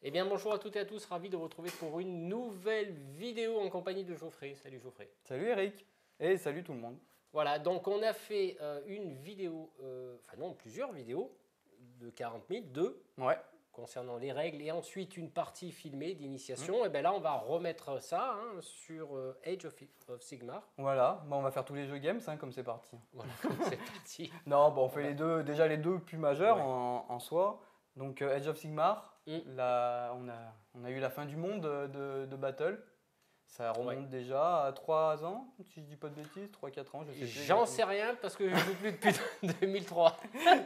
Eh bien bonjour à toutes et à tous, ravi de vous retrouver pour une nouvelle vidéo en compagnie de Geoffrey. Salut Geoffrey. Salut Eric et salut tout le monde. Voilà, donc on a fait une vidéo, enfin non, plusieurs vidéos de 40 000, deux, Ouais, concernant les règles et ensuite une partie filmée d'initiation. Et bien là on va remettre ça sur Age of Sigmar. voilà, bon, on va faire tous les jeux games comme c'est parti. Voilà, c'est parti. Non, bon, on fait les deux, déjà les deux plus majeurs Ouais. en soi. Donc Age of Sigmar, Mm. là, on a eu la fin du monde de Battle. Ça remonte Ouais. déjà à 3 ans, si je dis pas de bêtises, 3-4 ans, je sais plus. J'en sais rien parce que je joue plus depuis 2003.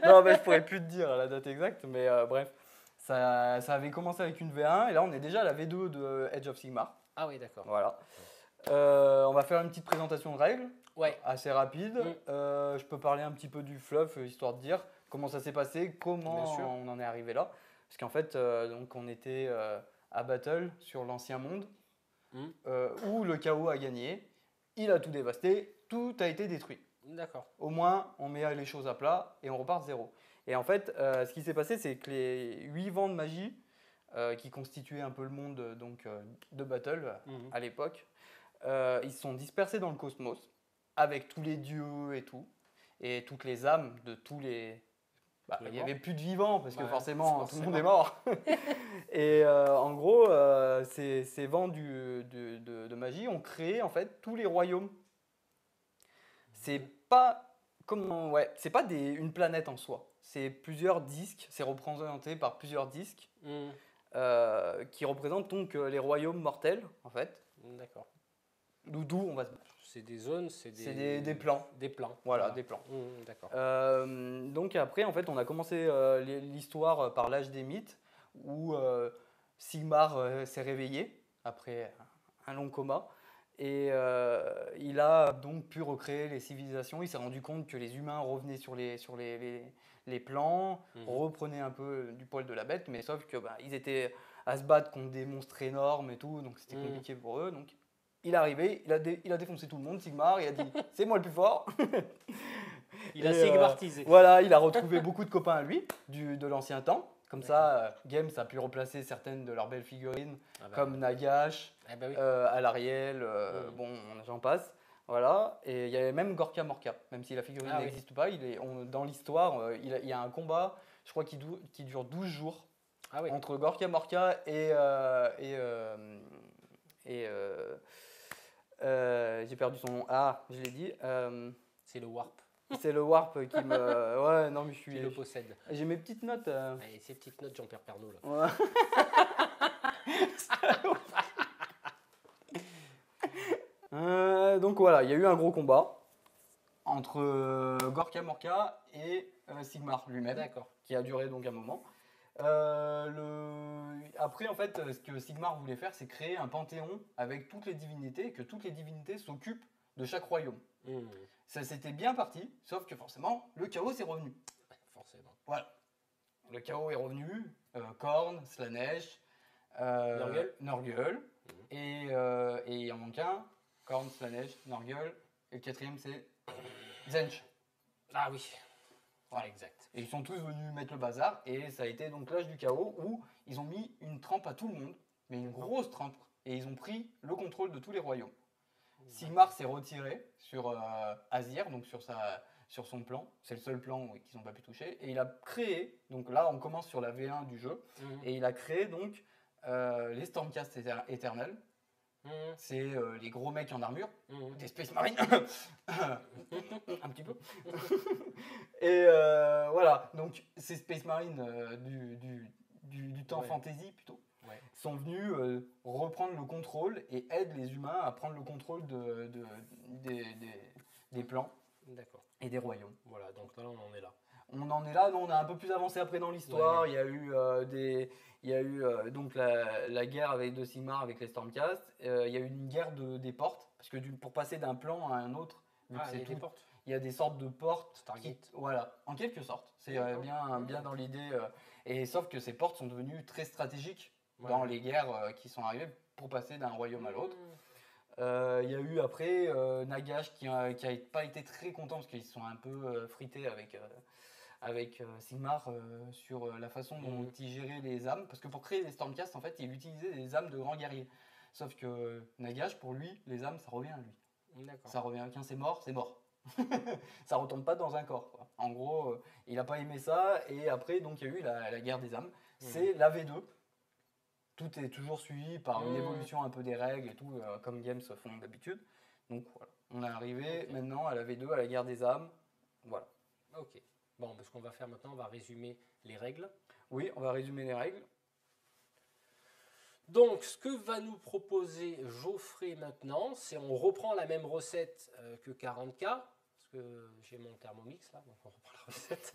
Non, mais je pourrais plus te dire la date exacte, mais bref. Ça avait commencé avec une V1 et là on est déjà à la V2 de Age of Sigmar. Ah oui, d'accord. Voilà. On va faire une petite présentation de règles. Ouais. Assez rapide. Mm. Je peux parler un petit peu du fluff, histoire de dire comment ça s'est passé, Bien comment sûr. on en est arrivé là. Parce qu'en fait, donc on était à Battle sur l'ancien monde, Mm. où le chaos a gagné. Il a tout dévasté, tout a été détruit. D'accord. Au moins, on met les choses à plat et on repart de zéro. Et en fait, ce qui s'est passé, c'est que les 8 vents de magie, qui constituaient un peu le monde de Battle Mhm. à l'époque, ils se sont dispersés dans le cosmos avec tous les dieux et tout, et toutes les âmes de tous les. Bah, Tous les il n'y morts. avait plus de vivants parce que Ouais, forcément tout le monde est forcément. mort. Et en gros, ces vents de magie ont créé en fait tous les royaumes. C'est pas ouais, c'est pas une planète en soi. C'est plusieurs disques. C'est représenté par plusieurs disques Mm. qui représentent donc les royaumes mortels en fait. D'accord. D'où on va se battre. C'est des zones, c'est C'est des plans. Des plans. Voilà, des plans. D'accord. Donc après, en fait, on a commencé l'histoire par l'âge des mythes, où Sigmar s'est réveillé après un long coma, et il a donc pu recréer les civilisations. Il s'est rendu compte que les humains revenaient sur les plans, Mhm. reprenaient un peu du poil de la bête, mais sauf que ils étaient à se battre contre des monstres énormes et tout, donc c'était Mhm. compliqué pour eux. Donc il est arrivé, il a défoncé tout le monde, Sigmar, il a dit c'est moi le plus fort. Il a Et, sigmartisé. voilà, il a retrouvé beaucoup de copains à lui, de l'ancien temps. Comme D'accord. ça, Games a pu replacer certaines de leurs belles figurines, Ah bah, comme Nagash, ah bah oui. Alariel, bon, j'en passe. Voilà, et il y avait même Gorka Morka, même si la figurine Ah oui. n'existe pas, dans l'histoire, il y a un combat, je crois, qui dure 12 jours, Ah oui. entre Gorka Morka j'ai perdu son nom. Ah, je l'ai dit. C'est le warp C'est le warp qui me. Ouais, non, mais qui le possède. J'ai mes petites notes. Et ces petites notes Jean-Pierre Pernaut là. Ouais. Donc voilà, il y a eu un gros combat entre Gorka Morka et Sigmar lui-même, D'accord. qui a duré donc un moment. Après, en fait, ce que Sigmar voulait faire, c'est créer un panthéon avec toutes les divinités, et que toutes les divinités s'occupent de chaque royaume. Mm. Ça s'était bien parti, sauf que forcément, le chaos est revenu. Forcément. Voilà. Le chaos est revenu, Korn, Slanesh, Norgul, et il en manque un, Korn, Slanesh, Norgul, et le quatrième c'est Zench. Ah oui. Voilà. Exact. Et ils sont tous venus mettre le bazar, et ça a été donc l'âge du chaos où ils ont mis une trempe à tout le monde, mais une grosse trempe, et ils ont pris le contrôle de tous les royaumes. Sigmar s'est retiré sur Azir, donc sur son plan. C'est le seul plan qu'ils n'ont pas pu toucher. Et il a créé, donc là on commence sur la V1 du jeu, et il a créé donc les Stormcast éternels. C'est les gros mecs en armure, des Space Marines, un petit peu. Et voilà, donc ces Space Marines du temps fantasy plutôt. Ouais. Sont venus reprendre le contrôle et aident les humains à prendre le contrôle des plans et des royaumes. Voilà, donc là on en est là. On en est là, on a un peu plus avancé après dans l'histoire. Ouais. Il y a eu donc la guerre de Sigmar avec les Stormcast. Il y a eu une guerre des portes, parce que pour passer d'un plan à un autre, vu que il y a c'est des portes. il y a des sortes de portes. Stargate. Voilà, en quelque sorte. C'est bien dans l'idée. Et sauf que ces portes sont devenues très stratégiques dans les guerres qui sont arrivées pour passer d'un royaume à l'autre. Il y a eu après Nagash qui a pas été très content parce qu'ils se sont un peu frités avec Sigmar sur la façon dont il gérait les âmes. Parce que pour créer les Stormcast, en fait, il utilisait des âmes de grands guerriers. Sauf que Nagash, pour lui, les âmes, ça revient à lui. D'accord. Ça revient, tiens, c'est mort, c'est mort. Ça retombe pas dans un corps, quoi. En gros, il n'a pas aimé ça. Et après, donc, il y a eu la guerre des âmes. C'est la V2. Tout est toujours suivi par une évolution un peu des règles et tout, comme Games font d'habitude. Donc voilà, on est arrivé maintenant à la V2, à la guerre des âmes. Voilà. Ok. Bon, ce qu'on va faire maintenant, on va résumer les règles. Oui, on va résumer les règles. Donc, ce que va nous proposer Geoffrey maintenant, c'est on reprend la même recette que 40K, parce que j'ai mon Thermomix là, donc on reprend la recette.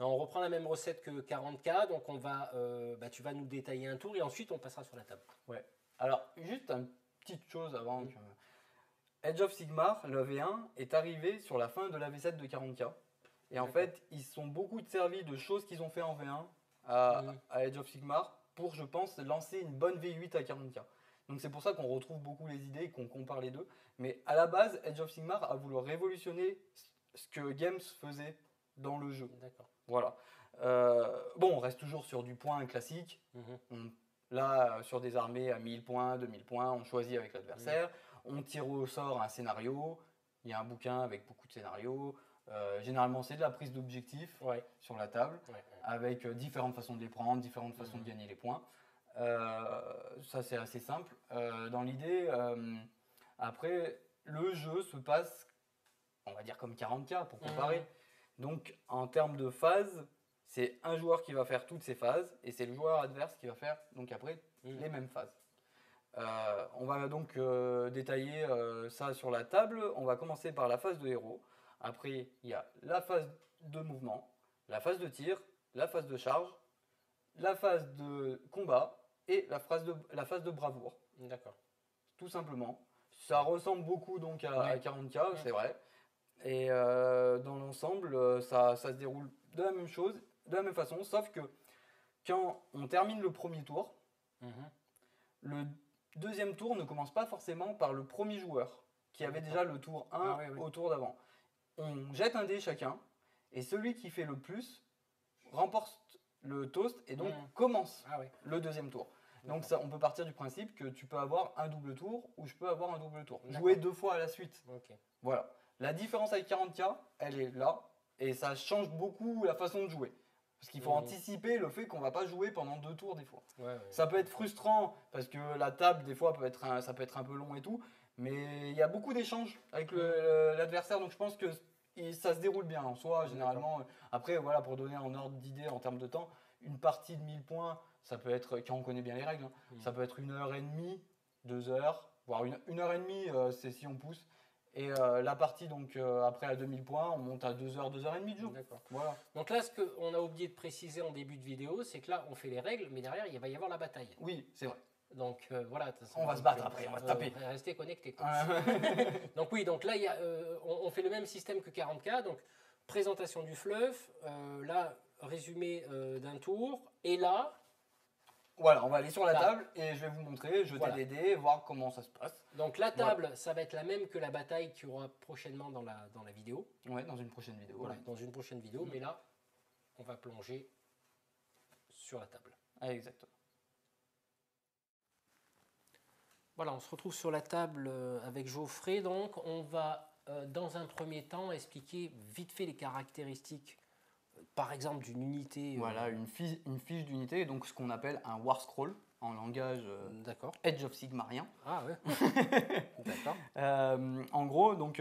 Non, on reprend la même recette que 40K, donc on va, tu vas nous détailler un tour et ensuite on passera sur la table. Ouais. Alors, juste une petite chose avant que... Age of Sigmar, le V1, est arrivé sur la fin de la V7 de 40K. Et en fait, ils sont beaucoup servis de choses qu'ils ont fait en V1 à Age of Sigmar pour, je pense, lancer une bonne V8 à 40K. Donc c'est pour ça qu'on retrouve beaucoup les idées et qu'on compare les deux. Mais à la base, Age of Sigmar a voulu révolutionner ce que Games faisait dans le jeu. D'accord. Voilà. Bon, on reste toujours sur du point classique. Là, sur des armées à 1000 points, 2000 points, on choisit avec l'adversaire. On tire au sort un scénario. Il y a un bouquin avec beaucoup de scénarios. Généralement, c'est de la prise d'objectifs sur la table, avec différentes façons de les prendre, différentes façons de gagner les points. Ça, c'est assez simple. Dans l'idée, après, le jeu se passe, on va dire comme 40K pour comparer. Donc, en termes de phases, c'est un joueur qui va faire toutes ces phases et c'est le joueur adverse qui va faire donc après les mêmes phases. On va donc détailler ça sur la table. On va commencer par la phase de héros. Après, il y a la phase de mouvement, la phase de tir, la phase de charge, la phase de combat et la phase de bravoure. D'accord. Tout simplement. Ça ressemble beaucoup donc à 40K, c'est vrai. Et dans l'ensemble, ça se déroule de la même chose, de la même façon, sauf que quand on termine le premier tour, le deuxième tour ne commence pas forcément par le premier joueur qui avait déjà le tour 1 au tour d'avant. On jette un dé chacun et celui qui fait le plus remporte le toast et donc commence le deuxième tour. Donc ça, on peut partir du principe que tu peux avoir un double tour ou je peux avoir un double tour. Jouer 2 fois à la suite. Voilà. La différence avec 40K, elle est là et ça change beaucoup la façon de jouer. Parce qu'il faut anticiper le fait qu'on ne va pas jouer pendant 2 tours des fois. Ça peut être frustrant parce que la table des fois ça peut être un peu long et tout. Mais il y a beaucoup d'échanges avec l'adversaire, donc je pense que ça se déroule bien en soi, généralement. Après, voilà, pour donner un ordre d'idée en termes de temps, une partie de 1000 points, ça peut être, quand on connaît bien les règles, ça peut être 1h30, 2 heures, voire 1h30, c'est si on pousse. Et la partie, donc après à 2000 points, on monte à 2 heures, 2h30 de jeu. Voilà. Donc là, ce qu'on a oublié de préciser en début de vidéo, c'est que là, on fait les règles, mais derrière, il va y avoir la bataille. Oui, c'est vrai. Donc voilà, on va se battre après, on va se taper. Restez connectés. Donc oui, donc là on fait le même système que 40K. Donc présentation du fluff, là résumé d'un tour, et là. Voilà, on va aller sur la table et je vais vous montrer, jeter des dés, voir comment ça se passe. Donc la table, ça va être la même que la bataille qu'il y aura prochainement dans la vidéo. Ouais, dans une prochaine vidéo. Voilà, dans une prochaine vidéo, mais là, on va plonger sur la table. Ah, exactement. Voilà, on se retrouve sur la table avec Geoffrey. Donc, on va, dans un premier temps, expliquer vite fait les caractéristiques, par exemple, d'une unité. Voilà, une fiche d'unité, donc ce qu'on appelle un war scroll en langage Age of Sigmarien. Ah ouais. D'accord. En gros, donc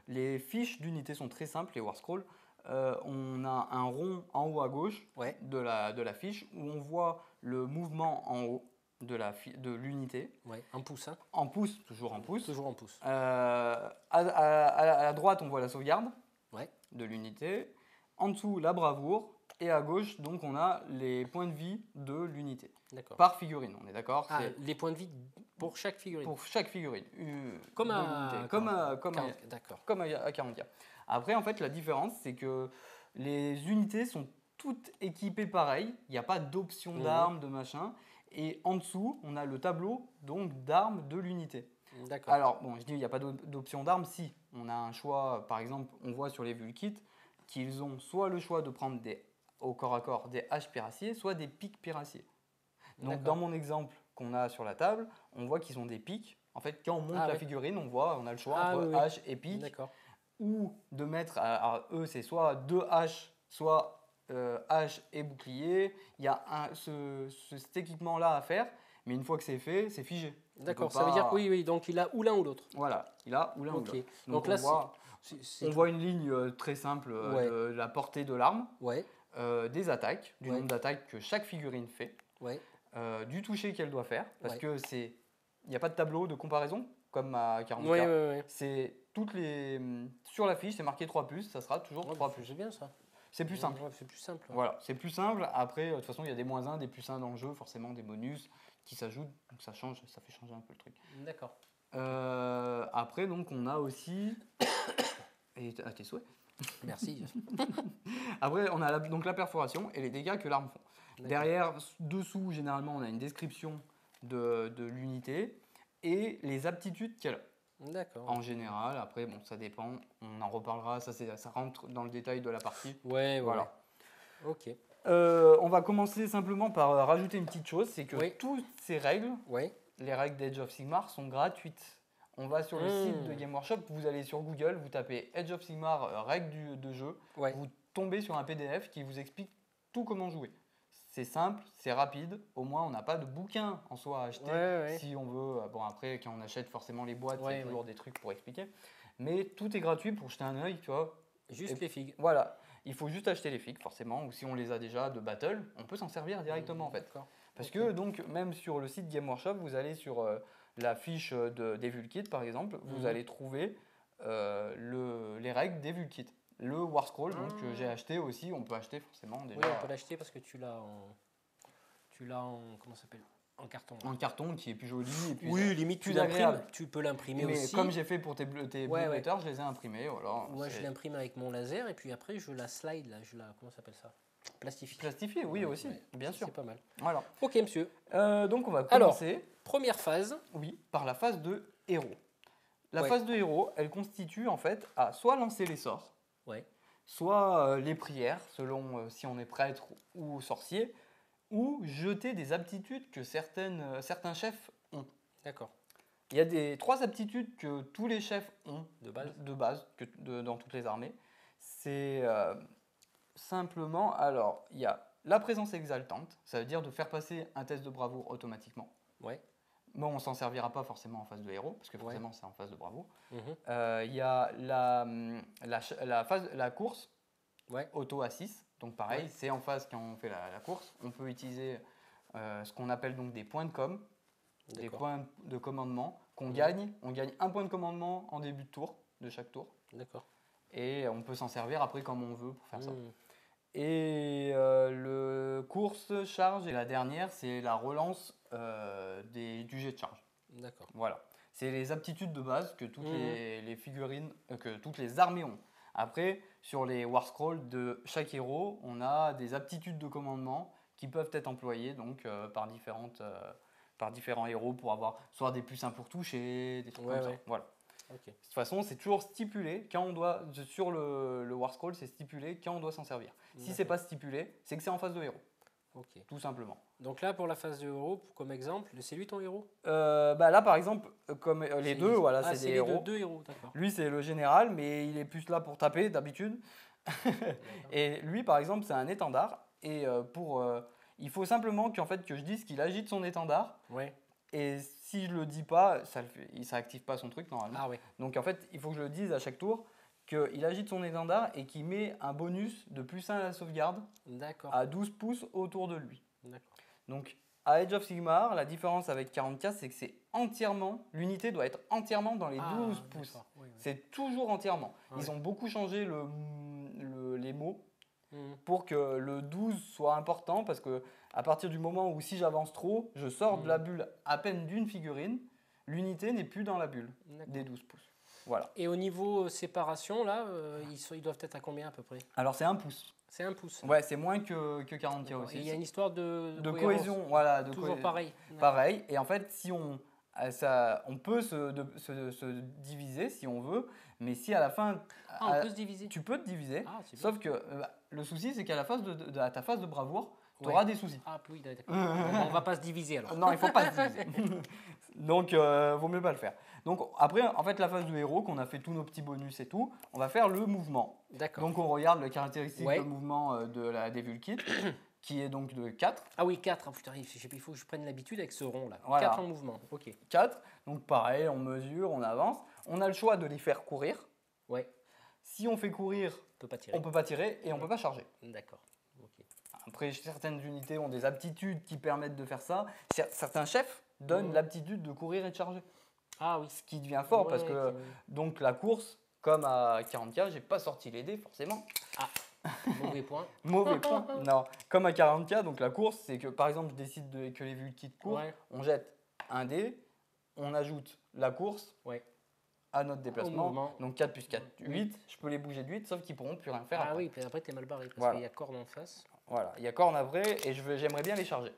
les fiches d'unité sont très simples, les war scrolls. On a un rond en haut à gauche de la fiche où on voit le mouvement en haut de l'unité. En pouce. Hein. En pouce, toujours en pouce. Toujours en pouce. À la droite, on voit la sauvegarde de l'unité. En dessous, la bravoure. Et à gauche, donc, on a les points de vie de l'unité. Par figurine, on est d'accord. Les points de vie pour chaque figurine. Pour chaque figurine. Comme à 40K. Après, en fait, la différence, c'est que les unités sont toutes équipées pareil. Il n'y a pas d'option d'armes, de machin. Et en dessous, on a le tableau donc d'armes de l'unité. Alors, bon, je dis il n'y a pas d'option d'armes. Si, on a un choix, par exemple, on voit sur les vulkits, qu'ils ont soit le choix de prendre au corps à corps des haches piraciers, soit des pics piraciers. Donc D'accord. dans mon exemple qu'on a sur la table, on voit qu'ils ont des pics. En fait, quand on monte Ah la ouais. figurine, on a le choix Ah entre oui, oui. hache et pic, D'accord. ou de mettre, eux, c'est soit deux haches, soit hache et bouclier. Il y a cet équipement-là à faire, mais une fois que c'est fait, c'est figé. On D'accord, peut ça veut dire pas- que oui, donc il a ou l'un ou l'autre. Voilà, il a ou l'un ou Ok. l'autre. Donc on là, voit, c'est on voit une ligne très simple Ouais. de la portée de l'arme, Ouais, des attaques, du Ouais. nombre d'attaques que chaque figurine fait, ouais, du toucher qu'elle doit faire, parce Ouais. que il n'y a pas de tableau de comparaison comme à 40K. ouais. C'est sur la fiche, c'est marqué 3+, ça sera toujours Ouais, 3+. c'est bien ça. C'est plus simple. Ouais, c'est plus simple. Ouais. Voilà, c'est plus simple. Après, de toute façon, il y a des -1, des +1 dans le jeu, forcément des bonus qui s'ajoutent, donc ça fait changer un peu le truc. D'accord. Après, donc, on a aussi, et à tes souhaits. Merci. Après, on a donc la perforation et les dégâts que l'arme font. D'accord. Derrière, dessous, généralement, on a une description de l'unité et les aptitudes qu'elle a. D'accord. En général, après, bon, ça dépend, on en reparlera, ça rentre dans le détail de la partie. Ouais, Voilà. ouais. Ok. On va commencer simplement par rajouter une petite chose, c'est que Oui. toutes ces règles, Ouais. les règles d'Age of Sigmar, sont gratuites. On va sur le site de Game Workshop, vous allez sur Google, vous tapez Age of Sigmar règles de jeu, Ouais. vous tombez sur un PDF qui vous explique tout comment jouer. C'est simple, c'est rapide, au moins on n'a pas de bouquin en soi à acheter Ouais. si on veut. Bon après quand on achète forcément les boîtes, il y Ouais, a toujours des trucs pour expliquer. Mais tout est gratuit pour jeter un œil, tu vois. Juste les figues. Voilà, il faut juste acheter les figues forcément, ou si on les a déjà de battle, on peut s'en servir directement en fait. D'accord. Parce Ok. que donc même sur le site Game Workshop, vous allez sur la fiche d'Evil Kit par exemple, vous allez trouver les règles d'Evil Kit. Le War Scroll donc, que j'ai acheté aussi, on peut acheter forcément déjà. Oui, on peut l'acheter parce que tu l'as en comment ça s'appelle, en carton. En carton qui est plus joli et puis Oui, limite tu plus agréable. l'imprimes, tu peux l'imprimer Mais aussi. comme j'ai fait pour tes Blue Ouais. Letters, je les ai imprimés. Voilà, Moi, je l'imprime avec mon laser et puis après je la slide là, comment ça s'appelle ça? Plastifie. plastifié, oui aussi, Ouais, bien sûr. C'est pas mal. Voilà. Ok, monsieur. Donc on va Alors, commencer. Première phase. Oui, par la phase de héros. La Ouais. phase de héros, elle consiste en fait à soit lancer les sorts, Ouais. soit les prières, selon si on est prêtre ou sorcier, ou jeter des aptitudes que certains chefs ont. D'accord. Il y a 3 aptitudes que tous les chefs ont De base. dans toutes les armées. C'est simplement, alors, il y a la présence exaltante, ça veut dire de faire passer un test de bravoure automatiquement. Ouais. Bon, on ne s'en servira pas forcément en phase de héros, parce que forcément c'est en phase de bravoure. Mhm. Il y a la course Ouais. auto à 6. Donc pareil, Ouais. c'est en phase quand on fait la course. On peut utiliser ce qu'on appelle donc des points de com, des D'accord. points de commandement qu'on gagne. On gagne un point de commandement en début de tour, de chaque tour. D'accord. Et on peut s'en servir après comme on veut pour faire ça. Mhm. Et le course, charge, et la dernière, c'est la relance du jet de charge. D'accord. Voilà. C'est les aptitudes de base que toutes Mhm. les figurines, que toutes les armées ont. Après, sur les War Scrolls de chaque héros, on a des aptitudes de commandement qui peuvent être employées donc, par différents héros pour avoir soit des +1 pour toucher, des trucs Ouais, comme ouais. ça. Voilà. Ok. De toute façon, c'est toujours stipulé quand on doit, sur le War Scroll, c'est stipulé quand on doit s'en servir. Si c'est pas stipulé, c'est que c'est en phase de héros, Ok. tout simplement. Donc là, pour la phase de héros, comme exemple, c'est lui ton héros? Là, par exemple, comme les deux, voilà, Ah, c'est des les héros. deux héros, d'accord. Lui, c'est le général, mais il est plus là pour taper d'habitude. Et lui, par exemple, c'est un étendard. Et il faut simplement que je dise qu'il agite son étendard. Ouais. Et si je le dis pas, ça active pas son truc normalement. Ah ouais. Donc en fait, il faut que je le dise à chaque tour qu'il agite son étendard et qu'il met un bonus de +1 à la sauvegarde D'accord. à 12 pouces autour de lui. D'accord. Donc à Age of Sigmar, la différence avec 40K, c'est que l'unité doit être entièrement dans les 12 pouces. D'accord. Ouais, ouais. C'est toujours entièrement. Ouais. Ils ont beaucoup changé les mots Mhm. pour que le 12 soit important parce que à partir du moment où si j'avance trop, je sors de la bulle à peine d'une figurine, l'unité n'est plus dans la bulle D'accord. des 12 pouces. Voilà. Et au niveau séparation, là, ils doivent être à combien à peu près? Alors c'est 1 pouce. C'est 1 pouce. Ouais, c'est moins que 40K D'accord. aussi. Et il y a une histoire de de cohérence. cohésion, voilà. Toujours pareil. D'accord. Pareil. Et en fait, si on on peut se diviser si on veut, mais si à la fin, on peut se diviser. tu peux te diviser, C'est sauf que le souci, c'est qu'à la phase à ta phase de bravoure, tu Ouais. auras des soucis. Ah oui, d'accord. On va pas se diviser alors. Non, il faut pas se diviser. Donc, vaut mieux pas le faire. Donc, après, en fait, la phase de héros, qu'on a fait tous nos petits bonus et tout, on va faire le mouvement. D'accord. Donc, on regarde les caractéristiques Ouais. de mouvement des Vulkits, qui est donc de 4. Ah oui, 4. Putain, il faut que je prenne l'habitude avec ce rond là. Voilà. 4 en mouvement. Ok. 4. Donc, pareil, on mesure, on avance. On a le choix de les faire courir. Ouais. Si on fait courir, On peut pas tirer. on peut pas tirer et on peut pas charger. D'accord. Ok. Après, certaines unités ont des aptitudes qui permettent de faire ça. Certains chefs donnent Mhm. l'aptitude de courir et de charger. Ah oui. Ce qui devient fort Ouais, parce que donc la course, comme à 40K, j'ai pas sorti les dés forcément. Mauvais point. Mauvais point. Non, comme à 40K, donc la course, c'est que par exemple, je décide que les Vulkits courent, Ouais. on jette un dé, on ajoute la course Ouais. à notre déplacement. mouvement. Donc 4 plus 4, 8. 8. Je peux les bouger de 8, sauf qu'ils pourront plus rien faire. Ah après. oui, puis après t'es mal barré parce Voilà. qu'il y a corde en face. Voilà, il y a corne après et j'aimerais bien les charger.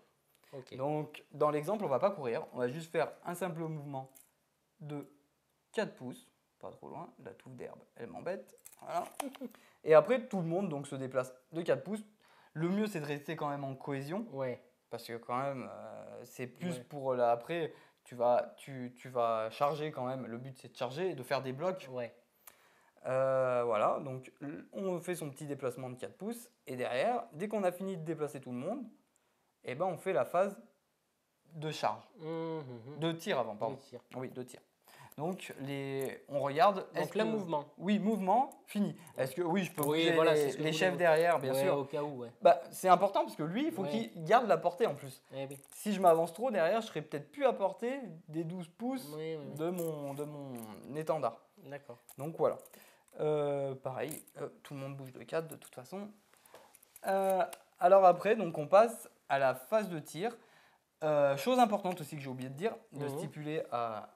Ok. Donc, dans l'exemple, on va pas courir, on va juste faire un simple mouvement de 4 pouces, pas trop loin, la touffe d'herbe, elle m'embête. Voilà. Et après, tout le monde donc, se déplace de 4 pouces. Le mieux, c'est de rester quand même en cohésion, Ouais. parce que quand même, c'est plus Ouais. pour là après, tu vas charger quand même. Le but, c'est de charger et de faire des blocs. Ouais. Voilà, donc on fait son petit déplacement de 4 pouces, et derrière, dès qu'on a fini de déplacer tout le monde, eh ben, on fait la phase de charge. De tir avant, pardon. Oui, tir. Oui, de tir. Donc, on regarde. Donc là, mouvement. Oui, mouvement, fini. Est-ce que oui, je peux Oui, bouger voilà, c'est ce que les je chefs voulais. derrière, bien Ouais, sûr. au cas où, ouais. Bah, c'est important parce que lui, il faut Ouais. qu'il garde la portée en plus. Eh oui. Si je m'avance trop derrière, je serai peut-être plus à portée des 12 pouces Oui, oui. de mon étendard. D'accord. Donc voilà. Pareil, tout le monde bouge de 4 de toute façon. Alors après, donc on passe à la phase de tir. Chose importante aussi que j'ai oublié de dire, de stipuler à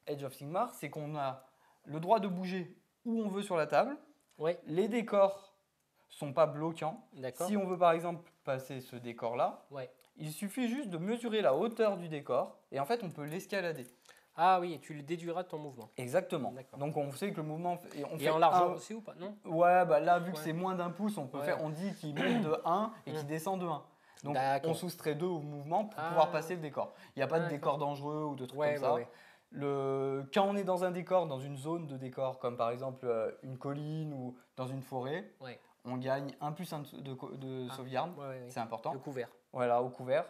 Age of Sigmar, c'est qu'on a le droit de bouger où on veut sur la table. Ouais. Les décors sont pas bloquants. D'accord. Si on veut par exemple passer ce décor-là, Ouais. il suffit juste de mesurer la hauteur du décor et en fait on peut l'escalader. Ah oui, tu le déduiras de ton mouvement. Exactement. D'accord. Donc on sait que le mouvement... On Et fait en largeur aussi ou pas? Non? Ouais, bah là vu que Ouais. c'est moins d'un pouce, on peut Ouais. faire, on dit qu'il monte de 1 et qu'il descend de 1. Donc D'accord. on soustrait 2 au mouvement pour Ah. pouvoir passer le décor. Il n'y a pas de D'accord. décor dangereux ou de trucs Ouais, comme ça. ouais. Quand on est dans un décor, dans une zone de décor, comme par exemple une colline ou dans une forêt, Ouais. on gagne un plus un de sauvegarde. Ouais, ouais, ouais. C'est important. Le couvert. Voilà, au couvert.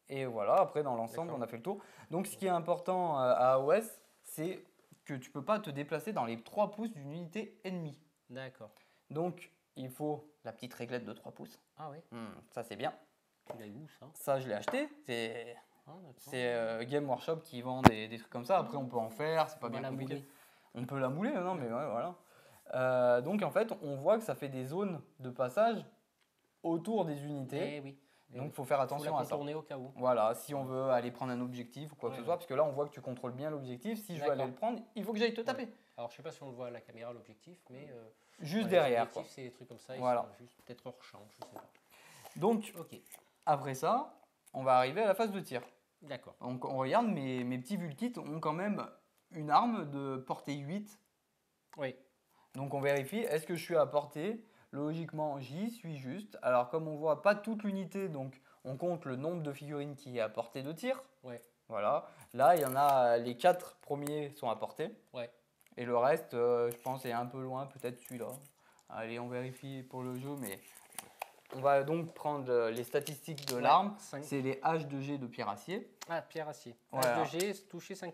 Et voilà, après dans l'ensemble, D'accord. on a fait le tour. Donc ce qui est important à AOS, c'est que tu ne peux pas te déplacer dans les 3 pouces d'une unité ennemie. D'accord. Donc il faut la petite réglette de 3 pouces. Ah oui. Ça c'est bien. Tu l'as eu où ça? Ça je l'ai acheté. C'est Ah, d'accord. Game Workshop qui vend des trucs comme ça. Après on peut en faire, c'est pas On va bien la compliqué. mouler. On peut la mouler, non mais ouais, voilà. Donc en fait on voit que ça fait des zones de passage autour des unités. Eh oui. Donc il faut faire Faut la attention à ça. contourner au cas où. Voilà, si on veut aller prendre un objectif ou quoi que ce Ouais. soit, parce que là on voit que tu contrôles bien l'objectif. Si je veux aller D'accord. le prendre, il faut que j'aille te taper. Alors je sais pas si on le voit à la caméra l'objectif, mais Juste ouais, derrière. les Quoi. objectifs, c'est des trucs comme ça. Ils Voilà. sont juste peut-être hors champ, je sais pas. Donc Ok. après ça, on va arriver à la phase de tir. D'accord. Donc on regarde, mes petits Vulkits ont quand même une arme de portée 8. Oui. Donc on vérifie, est-ce que je suis à portée? Logiquement, j'y suis juste. Alors comme on voit pas toute l'unité, donc on compte le nombre de figurines qui est à portée de tir. Ouais. Voilà. Là, il y en a, les 4 premiers sont à portée. Ouais. Et le reste, je pense, est un peu loin, peut-être celui-là. Allez, on vérifie pour le jeu, mais on va donc prendre les statistiques de Ouais, l'arme. 5. C'est les H2G de pierre acier. Ah, pierre acier. Voilà. H2G, touché 5+.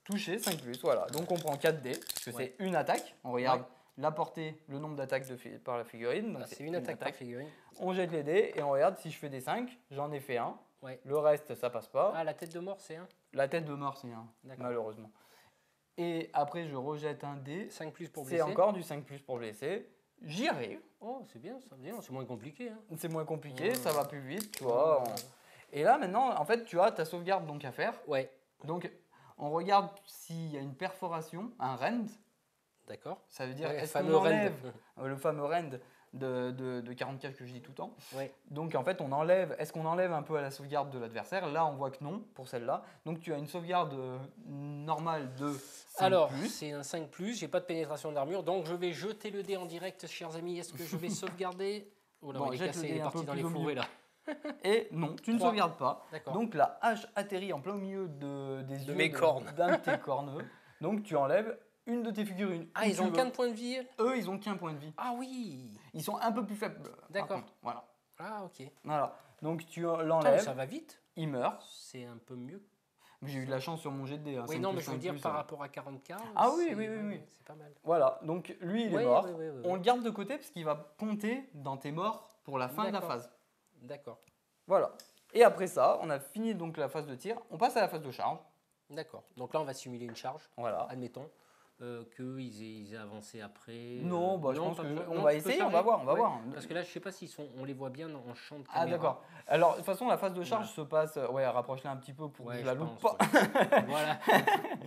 Touché 5+, voilà. Donc on prend 4 dés, parce que Ouais. c'est une attaque. On regarde Ouais. la portée, le nombre d'attaques par la figurine. Donc Ah, c'est une attaque par figurine. On jette les dés et on regarde si je fais des 5. J'en ai fait un. Ouais. Le reste, ça passe pas. Ah, la tête de mort, c'est 1. La tête de mort, c'est un, D'accord. malheureusement. Et après, je rejette un dé. 5+ pour blesser. C'est encore du 5+ pour blesser. J'y arrive. Oh, c'est bien, ça bien. C'est moins compliqué. Hein. C'est moins compliqué, Mmh. ça va plus vite, tu vois. Et là, maintenant, en fait, tu as ta sauvegarde donc à faire. Ouais. Donc, on regarde s'il y a une perforation, un rend. D'accord. Ça veut dire, Ouais, est-ce fameux qu'on rend. enlève le fameux rend, de 40K que je dis tout le temps. Ouais. Donc en fait, on enlève. Est-ce qu'on enlève un peu à la sauvegarde de l'adversaire? Là, on voit que non pour celle-là. Donc tu as une sauvegarde normale de 5+. Alors, c'est un 5+, j'ai pas de pénétration d'armure, donc je vais jeter le dé en direct, chers amis. Est-ce que je vais sauvegarder? Oh là, Bon, il est jette cassé, le il dé est un parti peu dans plus les au fourrés milieu. là. Et non, tu ne 3. sauvegardes pas. D'accord. Donc la hache atterrit en plein milieu des yeux mes cornes. d'un de tes corneux. Donc tu enlèves une de tes figurines. Ah, où ils tu ont veux. qu'un point de vie? Eux, ils ont qu'un point de vie. Ah oui. Ils sont un peu plus faibles. par D'accord. contre. Voilà. Ah, ok. Voilà. Donc tu Attends, mais l'enlèves, ça va vite. il meurt. C'est un peu mieux. J'ai eu de la chance sur mon jet de dés. Oui, 5 non, plus, mais je veux 5 dire plus, par rapport à 40K. Ah oui, c'est- oui, oui, ouais, oui. c'est pas mal. Voilà, donc lui il est Ouais, mort. ouais, ouais, ouais, On ouais. le garde de côté parce qu'il va compter dans tes morts pour la fin de la D'accord. phase. D'accord. Voilà. Et après ça, on a fini donc la phase de tir. On passe à la phase de charge. D'accord. Donc là, on va simuler une charge. Voilà. Admettons qu'ils aient avancé après. Non, bah, je pense pas que besoin. on Non, va tu peux essayer, on charger. va voir, on va Ouais. voir. Parce que là, je sais pas s'ils sont. On les voit bien en champ de Ah caméra. d'accord. Alors de toute façon, la phase de charge Voilà. se passe. Ouais, rapproche-la un petit peu pour que Ouais, je la je loupe pense, pas. ouais. Voilà.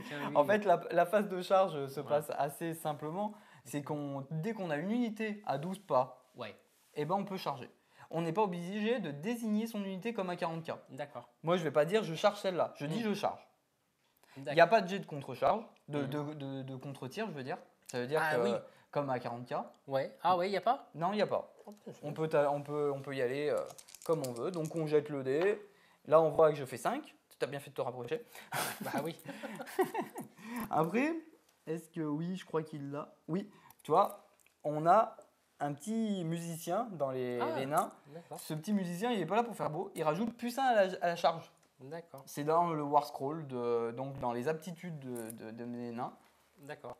Tiens, lui, En fait, la phase de charge se Voilà. passe assez simplement. C'est dès qu'on a une unité à 12 pas, ouais. eh ben on peut charger. On n'est pas obligé de désigner son unité comme un 40K. D'accord. Moi, je vais pas dire je charge celle-là. Je dis Mm. je charge. Il D'accord. n'y a pas de jet de contre-charge, Mhm. de contre-tir, je veux dire. Ça veut dire Ah que, oui. comme à 40K, Ouais. Ah ouais, il y a pas. non, il n'y a pas. Oh, putain, On peut y aller comme on veut. Donc, on jette le dé. Là, on voit que je fais 5. Tu as bien fait de te rapprocher. Bah oui. Après, est-ce que oui, je crois qu'il l'a. Oui, tu vois, on a un petit musicien dans les nains. D'accord. Ce petit musicien, il n'est pas là pour faire beau. Il rajoute +1 à la charge. D'accord. C'est dans le War Scroll, donc dans les aptitudes de mes nains. D'accord.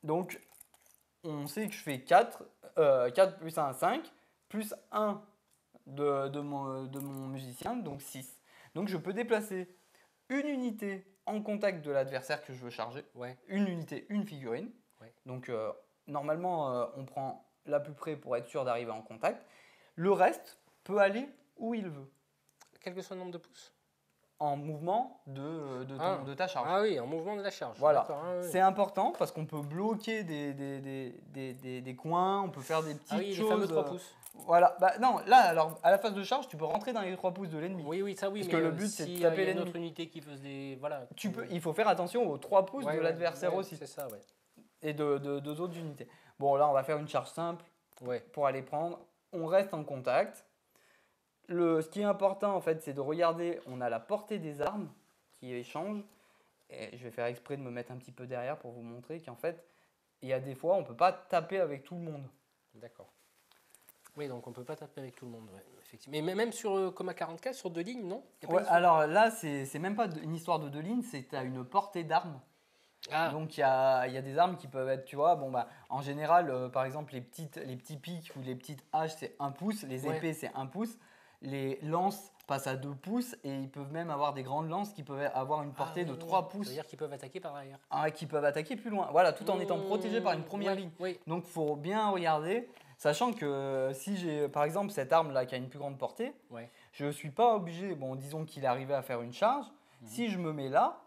Donc, on sait que je fais 4 plus 1, 5, plus 1 de mon musicien, donc 6. Donc, je peux déplacer une unité en contact de l'adversaire que je veux charger. Ouais. Une unité, une figurine. Ouais. Donc, normalement, on prend la plus près pour être sûr d'arriver en contact. Le reste peut aller où il veut, Quel que soit le nombre de pouces. en mouvement de ta charge. Ah oui, en mouvement de la charge. Voilà. D'accord, ah oui. C'est important parce qu'on peut bloquer des coins, on peut faire des petites Ah oui, les choses. fameux 3 pouces. Voilà. Bah, non, là, alors, à la phase de charge, tu peux rentrer dans les 3 pouces de l'ennemi. Oui, oui, ça oui. Parce mais que le but, c'est de si, taper il y a une l'ennemi. autre unité qui faisait des. Voilà. Il faut faire attention aux 3 pouces Ouais, de ouais, l'adversaire ouais, aussi. C'est ça, ouais. Et de deux autres unités. Bon, là, on va faire une charge simple Ouais. pour aller prendre. On reste en contact. Ce qui est important, en fait, c'est de regarder. On a la portée des armes qui échangent. Et je vais faire exprès de me mettre un petit peu derrière pour vous montrer qu'en fait, il y a des fois, on ne peut pas taper avec tout le monde. D'accord. Oui, donc on peut pas taper avec tout le monde, ouais, effectivement. Mais même sur comme à 40K, sur 2 lignes, non? Y a pas Ouais, une seule- alors là, c'est même pas une histoire de 2 lignes, c'est que tu as une portée d'armes. Ah, Donc il y a des armes qui peuvent être, tu vois, bon bah en général, par exemple les petits pics ou les petites haches c'est 1 pouce, les Ouais. épées c'est 1 pouce, les lances passent à 2 pouces et ils peuvent même avoir des grandes lances qui peuvent avoir une portée de 3 Ça pouces, veut dire qu'ils peuvent attaquer par derrière. qui peuvent attaquer plus loin, voilà, tout en étant protégés par une première Ouais, ligne. Oui, Donc il faut bien regarder, sachant que si j'ai par exemple cette arme là qui a une plus grande portée, ouais. je ne suis pas obligé, bon disons qu'il est arrivé à faire une charge, si je me mets là,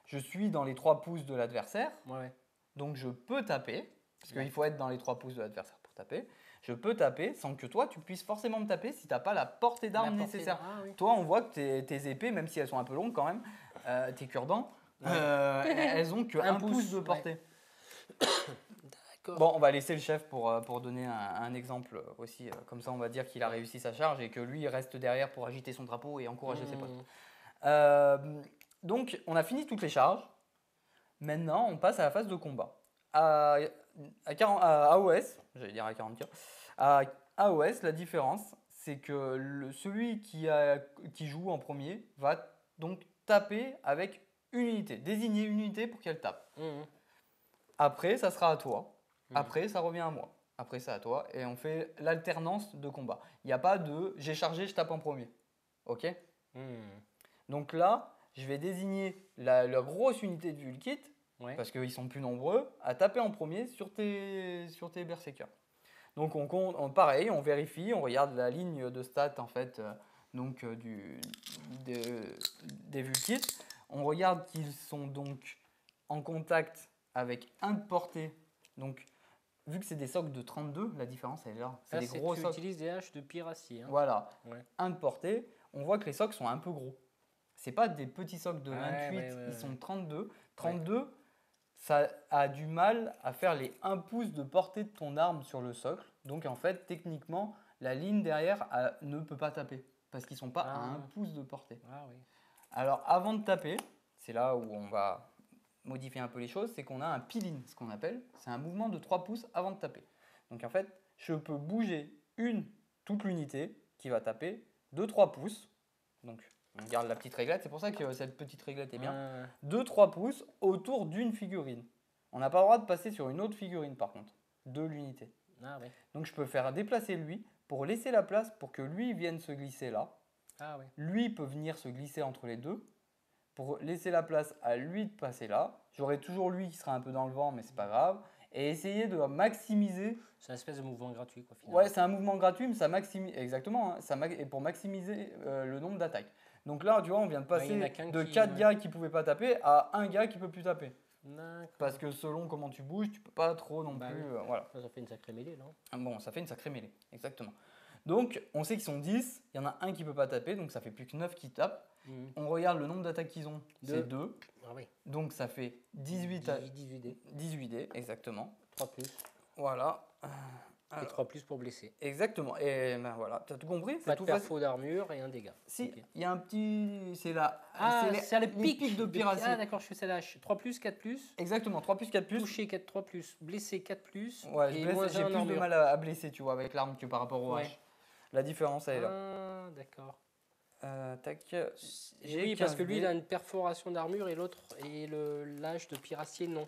je suis dans les 3 pouces de l'adversaire, Ouais. donc je peux taper, parce Ouais. qu'il faut être dans les 3 pouces de l'adversaire pour taper. Je peux taper sans que toi tu puisses forcément me taper si tu n'as pas la portée d'arme La portée- nécessaire. Ah, oui. Toi on voit que tes épées, même si elles sont un peu longues quand même, tes cure-dents, Ouais. elles ont que Un 1 pouce pouce, de portée. D'accord. Bon, on va laisser le chef pour donner un exemple aussi. Comme ça, on va dire qu'il a réussi sa charge et que lui, il reste derrière pour agiter son drapeau et encourager ses potes. Donc, on a fini toutes les charges. Maintenant, on passe à la phase de combat. À AOS, j'allais dire à 40K, à AOS, la différence, c'est que celui qui joue en premier va donc taper avec une unité, désigner une unité pour qu'elle tape. Mhm. Après, ça sera à toi. Mhm. Après, ça revient à moi. Après, c'est à toi. Et on fait l'alternance de combat. Il n'y a pas de j'ai chargé, je tape en premier. Ok? Mhm. Donc là, je vais désigner la grosse unité de Vulkit, Ouais. parce qu'ils sont plus nombreux, à taper en premier sur tes berserkers. Donc on compte, pareil, on vérifie, on regarde la ligne de stats en fait, donc des Vulkits. On regarde qu'ils sont donc en contact avec un de portée. Donc vu que c'est des socles de 32, la différence elle est là. C'est Là, des gros tu socles. utilises des haches de Piracy. Hein. Voilà, Ouais. 1 de portée. On voit que les socles sont un peu gros. C'est pas des petits socles de 28, ouais, ils sont 32. 32, ça a du mal à faire les 1 pouce de portée de ton arme sur le socle. Donc en fait, techniquement, la ligne derrière ne peut pas taper parce qu'ils sont pas à 1 pouce de portée. Ah oui. Alors avant de taper, c'est là où on va modifier un peu les choses, c'est qu'on a un peel-in, ce qu'on appelle. C'est un mouvement de 3 pouces avant de taper. Donc en fait, je peux bouger toute l'unité qui va taper de 3 pouces. Donc on garde la petite réglette, c'est pour ça que cette petite réglette est bien. De 3 pouces autour d'une figurine. On n'a pas le droit de passer sur une autre figurine par contre, de l'unité. Ah oui. Donc je peux faire déplacer lui pour laisser la place pour que lui vienne se glisser là. Ah oui. Lui peut venir se glisser entre les deux pour laisser la place à lui de passer là. J'aurai toujours lui qui sera un peu dans le vent, mais c'est pas grave. Et essayer de maximiser. C'est une espèce de mouvement gratuit, quoi. Finalement. Ouais, c'est un mouvement gratuit, mais ça maximise. Exactement, hein, et pour maximiser le nombre d'attaques. Donc là, tu vois, on vient de passer de 4 gars qui pouvaient pas taper à 1 gars qui peut plus taper. Parce que selon comment tu bouges, tu peux pas trop non plus. Oui. Voilà. Ça fait une sacrée mêlée, non? Bon, ça fait une sacrée mêlée, exactement. Donc, on sait qu'ils sont 10, il y en a un qui peut pas taper, donc ça fait plus que 9 qui tapent. On regarde le nombre d'attaques qu'ils ont, c'est 2. Ah oui. Donc ça fait 18 dés. 18 dés, exactement. 3 plus. Voilà. Et 3 plus pour blesser. Exactement. Et ben voilà, tu as tout compris? Pas de perfo d'armure et un dégât. Si, il y a un petit. C'est là. C'est les pics de Piracy. Ah d'accord, je fais celle-là. 3 plus, 4 plus. Exactement, 3 plus, 4 plus. Toucher 4, 3 plus. Blessé 4 plus. Ouais, et j'ai plus de mal à blesser, tu vois, avec l'arme que par rapport au H. La différence, elle est là. Ah, d'accord. Tac. Oui, parce que lui, il a une perforation d'armure et l'autre, et l'âge de Piracier, non.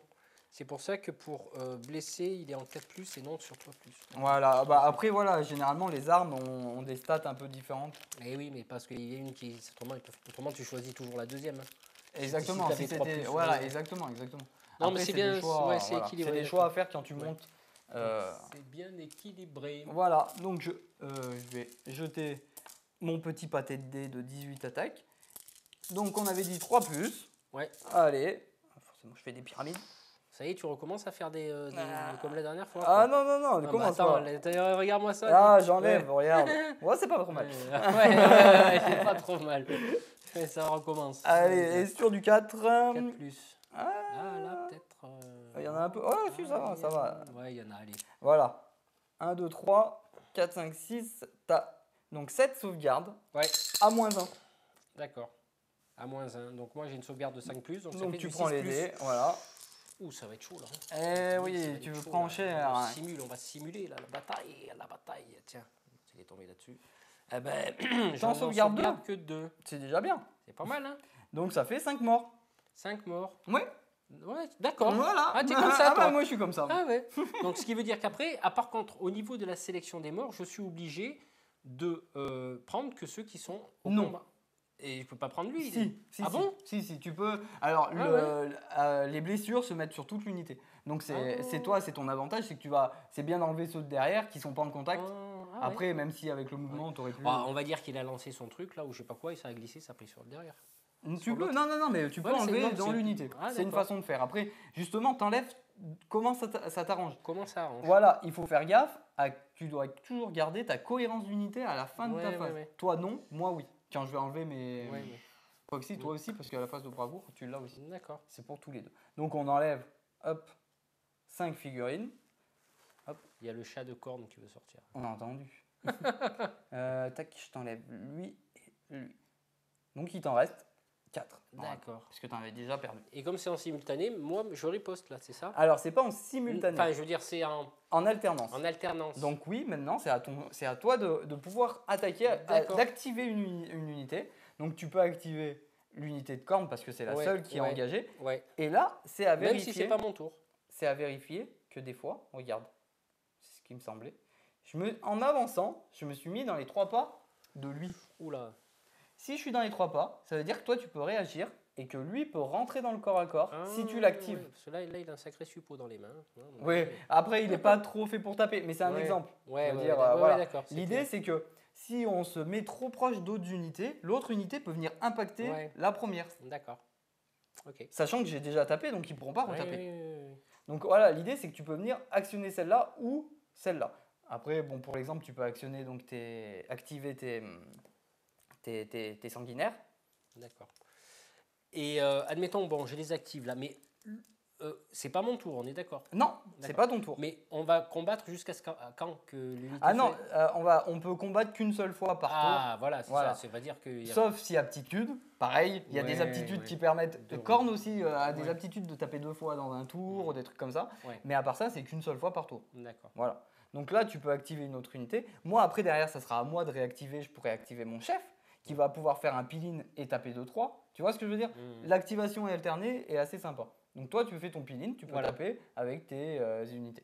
C'est pour ça que pour blesser, il est en 4+, et non sur 3+. Voilà, bah après, voilà, généralement, les armes ont des stats un peu différentes. Eh oui, mais parce qu'il y a une qui... Autrement, tu choisis toujours la deuxième. Hein. Exactement, si c'était... Voilà, exactement. Non, après, mais c'est bien, c'est équilibré. C'est des choix à faire quand tu montes. C'est bien équilibré. Voilà, donc je vais jeter mon petit pâté de dés de 18 attaques. Donc on avait dit 3+. Ouais. Allez, forcément je fais des pyramides. Ça y est, tu recommences à faire des comme la dernière fois. Ah non, commence attends, pas. Regarde-moi ça. Ah, j'enlève, regarde. Ouais, c'est pas trop mal. Ouais, c'est pas trop mal. Mais ça recommence. Allez, et sur du 4. 4+. Ah, là, peut-être... Il y en a un peu. Oh, si, ça va. Ouais, il y en a, allez. Voilà. 1, 2, 3, 4, 5, 6. T'as donc 7 sauvegardes. Ouais. À moins 1. D'accord. À moins 1. Donc moi, j'ai une sauvegarde de 5+. Donc, ça fait tu du prends 6+. les dés, voilà. Ouh, ça va être chaud, là. Eh oui, tu veux prendre cher. On va simuler, là, la bataille. Tiens, il est tombé là-dessus. Eh ben, j'en sauvegarde 2. que 2. C'est déjà bien. C'est pas mal, hein. Donc ça fait 5 morts. 5 morts. Ouais. Ouais, d'accord. Voilà. Ah, t'es comme ça, toi. Bah, moi, je suis comme ça. Ah ouais. Donc, ce qui veut dire qu'après, par contre, au niveau de la sélection des morts, je suis obligé de prendre que ceux qui sont au combat. Et je peux pas prendre lui. Si, ah bon? Si, tu peux. Alors, les blessures se mettent sur toute l'unité. Donc, c'est ton avantage, c'est que c'est bien d'enlever ceux de derrière qui sont pas en contact. Après, même si avec le mouvement, tu aurais pu. On va dire qu'il a lancé son truc là, ou je sais pas quoi, et ça a glissé, ça a pris sur le derrière. Tu peux, non, mais tu peux enlever dans l'unité. C'est une façon de faire. Après, justement, t'enlèves comment ça t'arrange. Comment ça arrange? Voilà, il faut faire gaffe. Tu dois toujours garder ta cohérence d'unité à la fin de ta phase. Toi, non, moi, oui. Quand je vais enlever mes proxys, toi aussi, parce qu'à la phase de bravoure, tu l'as aussi. D'accord. C'est pour tous les deux. Donc, on enlève, hop, 5 figurines. Hop, il y a le chat de corne qui veut sortir. On a entendu. Tac, je t'enlève lui et lui. Donc, il t'en reste 4. D'accord. Parce que tu en avais déjà perdu. Et comme c'est en simultané, moi, je riposte là, c'est ça? Alors, c'est pas en simultané. Enfin, je veux dire, c'est en alternance. En alternance. Donc oui, maintenant, c'est à toi de pouvoir attaquer, d'activer une unité. Donc tu peux activer l'unité de corne parce que c'est la seule qui est engagée. Ouais. Et là, c'est à vérifier. Même si c'est pas mon tour. C'est à vérifier que des fois, regarde, c'est ce qui me semblait. En avançant, je me suis mis dans les 3 pas de lui. Oula. Si je suis dans les 3 pas, ça veut dire que toi, tu peux réagir et que lui peut rentrer dans le corps à corps si tu l'actives. Ouais, parce que là, il a un sacré suppôt dans les mains. Oui, après, il n'est pas trop fait pour taper, mais c'est un exemple. D'accord. L'idée, c'est que si on se met trop proche d'autres unités, l'autre unité peut venir impacter la première. D'accord. Ok. Sachant que j'ai déjà tapé, donc ils ne pourront pas retaper. Donc voilà, l'idée c'est que tu peux venir actionner celle-là ou celle-là. Après, bon, pour l'exemple, tu peux actionner, donc activer tes sanguinaires. D'accord. Et admettons, bon, je les active là, mais c'est pas mon tour, on est d'accord? Non, c'est D'accord. pas ton tour. Mais on va combattre jusqu'à quand que l'unité Ah non, soit- on peut combattre qu'une seule fois par tour. Ah, voilà, c'est Voilà. ça. Ça veut dire qu'il y a... Sauf si aptitude, pareil, il y a des Ouais, aptitudes ouais. qui permettent. Korn aussi a des Ouais. aptitudes de taper 2 fois dans un tour, ou des trucs comme ça. Ouais. Mais à part ça, c'est qu'une seule fois par tour. D'accord. Voilà. Donc là, tu peux activer une autre unité. Moi, après, derrière, ça sera à moi de réactiver. Je pourrais activer mon chef, qui va pouvoir faire un peel-in et taper 2-3. Tu vois ce que je veux dire? L'activation est alternée et assez sympa. Donc toi, tu fais ton peel-in, tu peux Voilà. taper avec tes unités.